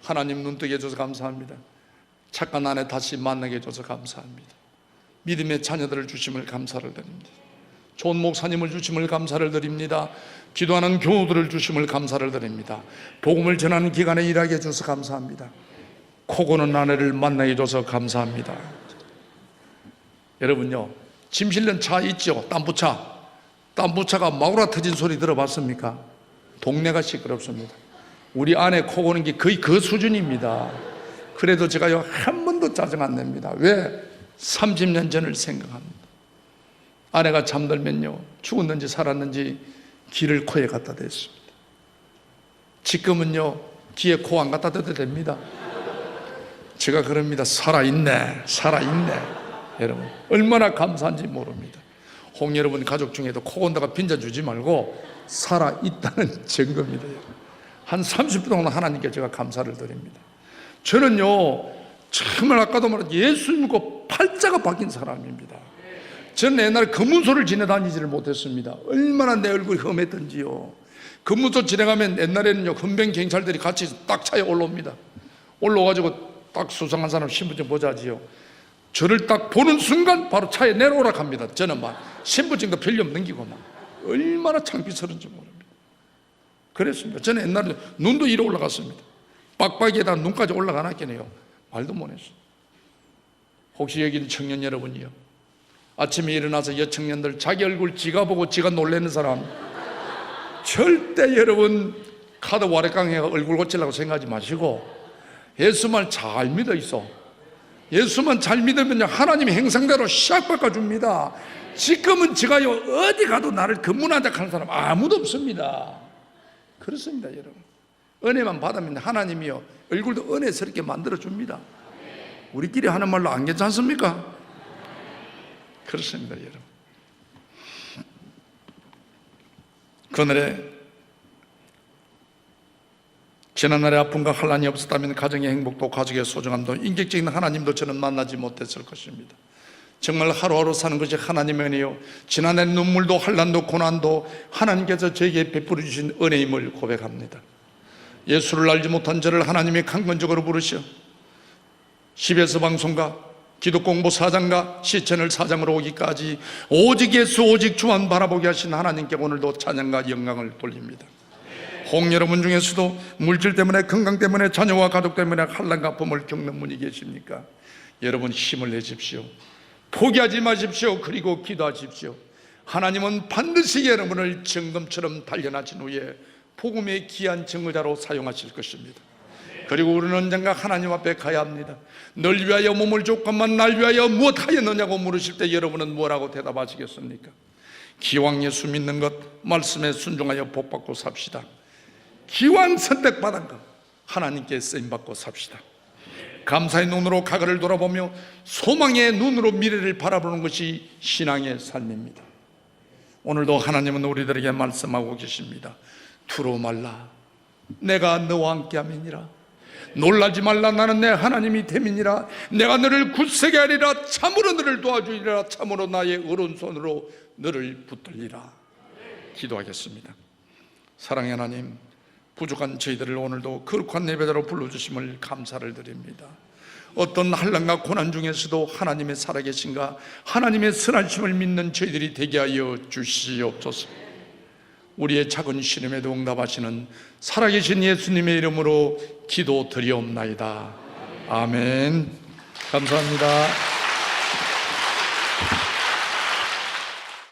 하나님 눈 뜨게 해줘서 감사합니다. 착한 아내 다시 만나게 해줘서 감사합니다. 믿음의 자녀들을 주심을 감사를 드립니다. 좋은 목사님을 주심을 감사를 드립니다. 기도하는 교우들을 주심을 감사를 드립니다. 복음을 전하는 기간에 일하게 해줘서 감사합니다. 코 고는 아내를 만나게 해줘서 감사합니다. 여러분요 짐 실는 차 있죠? 땀부차가 마구라 터진 소리 들어봤습니까? 동네가 시끄럽습니다. 우리 아내 코 고는 게 거의 그 수준입니다. 그래도 제가요 한 번도 짜증 안 냅니다. 왜? 30년 전을 생각합니다. 아내가 잠들면요 죽었는지 살았는지 기를 코에 갖다 댔습니다. 지금은요 귀에 코 안 갖다 대도 됩니다. 제가 그럽니다. 살아있네. 여러분 얼마나 감사한지 모릅니다. 홍 여러분 가족 중에도 코 건다가 빈자주지 말고 살아있다는 증거입니다. 한 30분 동안 하나님께 제가 감사를 드립니다. 저는요 정말 아까도 말한 예수 믿고 팔자가 바뀐 사람입니다. 저는 옛날에 검문소를 지내다니지를 못했습니다. 얼마나 내 얼굴이 험했던지요. 검문소 지나가면 옛날에는요 헌병 경찰들이 같이 딱 차에 올라옵니다. 올라와가지고 딱 수상한 사람 신분증 보자지요. 저를 딱 보는 순간 바로 차에 내려오라 합니다. 저는 막 신분증도 필름 넘기고 막 얼마나 창피스러운지 모릅니다. 그랬습니다. 저는 옛날에 눈도 이래 올라갔습니다. 빡빡이에다 눈까지 올라가놨겠네요. 말도 못했어요. 혹시 여기 있는 청년 여러분이요, 아침에 일어나서 여청년들 자기 얼굴 지가 보고 지가 놀라는 사람 절대 여러분 카드 와래깡해 얼굴 고치려고 생각하지 마시고 예수만 잘 믿어 있어. 예수만 잘 믿으면 하나님이 행성대로 샥 바꿔줍니다. 지금은 제가요 어디 가도 나를 근무한다 하는 사람 아무도 없습니다. 그렇습니다. 여러분, 은혜만 받으면 하나님이요 얼굴도 은혜스럽게 만들어줍니다. 우리끼리 하는 말로 안 괜찮습니까? 그렇습니다. 여러분, 그날에 지난날의 아픔과 환난이 없었다면 가정의 행복도 가족의 소중함도 인격적인 하나님도 저는 만나지 못했을 것입니다. 정말 하루하루 사는 것이 하나님의 은혜요, 지난해 눈물도 환난도 고난도 하나님께서 저에게 베풀어 주신 은혜임을 고백합니다. 예수를 알지 못한 저를 하나님이 강건적으로 부르셔 10에서 방송가, 기독공부 사장과 시천을 사장으로 오기까지 오직 예수 오직 주만 바라보게 하신 하나님께 오늘도 찬양과 영광을 돌립니다. 혹 여러분 중에서도 물질 때문에, 건강 때문에, 자녀와 가족 때문에 환난과 아픔을 겪는 분이 계십니까? 여러분 힘을 내십시오. 포기하지 마십시오. 그리고 기도하십시오. 하나님은 반드시 여러분을 정금처럼 단련하신 후에 복음의 귀한 증거자로 사용하실 것입니다. 그리고 우리는 언젠가 하나님 앞에 가야 합니다. 널 위하여 몸을 줬건만 날 위하여 무엇하였느냐고 물으실 때 여러분은 뭐라고 대답하시겠습니까? 기왕 예수 믿는 것, 말씀에 순종하여 복받고 삽시다. 기왕 선택받은 것, 하나님께 쓰임받고 삽시다. 감사의 눈으로 과거를 돌아보며 소망의 눈으로 미래를 바라보는 것이 신앙의 삶입니다. 오늘도 하나님은 우리들에게 말씀하고 계십니다. 두려워 말라, 내가 너와 함께 함이니라. 놀라지 말라, 나는 내 하나님이 됨이니라. 내가 너를 굳세게 하리라. 참으로 너를 도와주리라. 참으로 나의 오른손으로 너를 붙들리라. 기도하겠습니다. 사랑의 하나님, 부족한 저희들을 오늘도 거룩한 예배자로 불러주심을 감사를 드립니다. 어떤 환난과 고난 중에서도 하나님의 살아계신가, 하나님의 선하심을 믿는 저희들이 되게 하여 주시옵소서. 우리의 작은 시름에도 응답하시는 살아계신 예수님의 이름으로 기도드리옵나이다. 아멘. 감사합니다.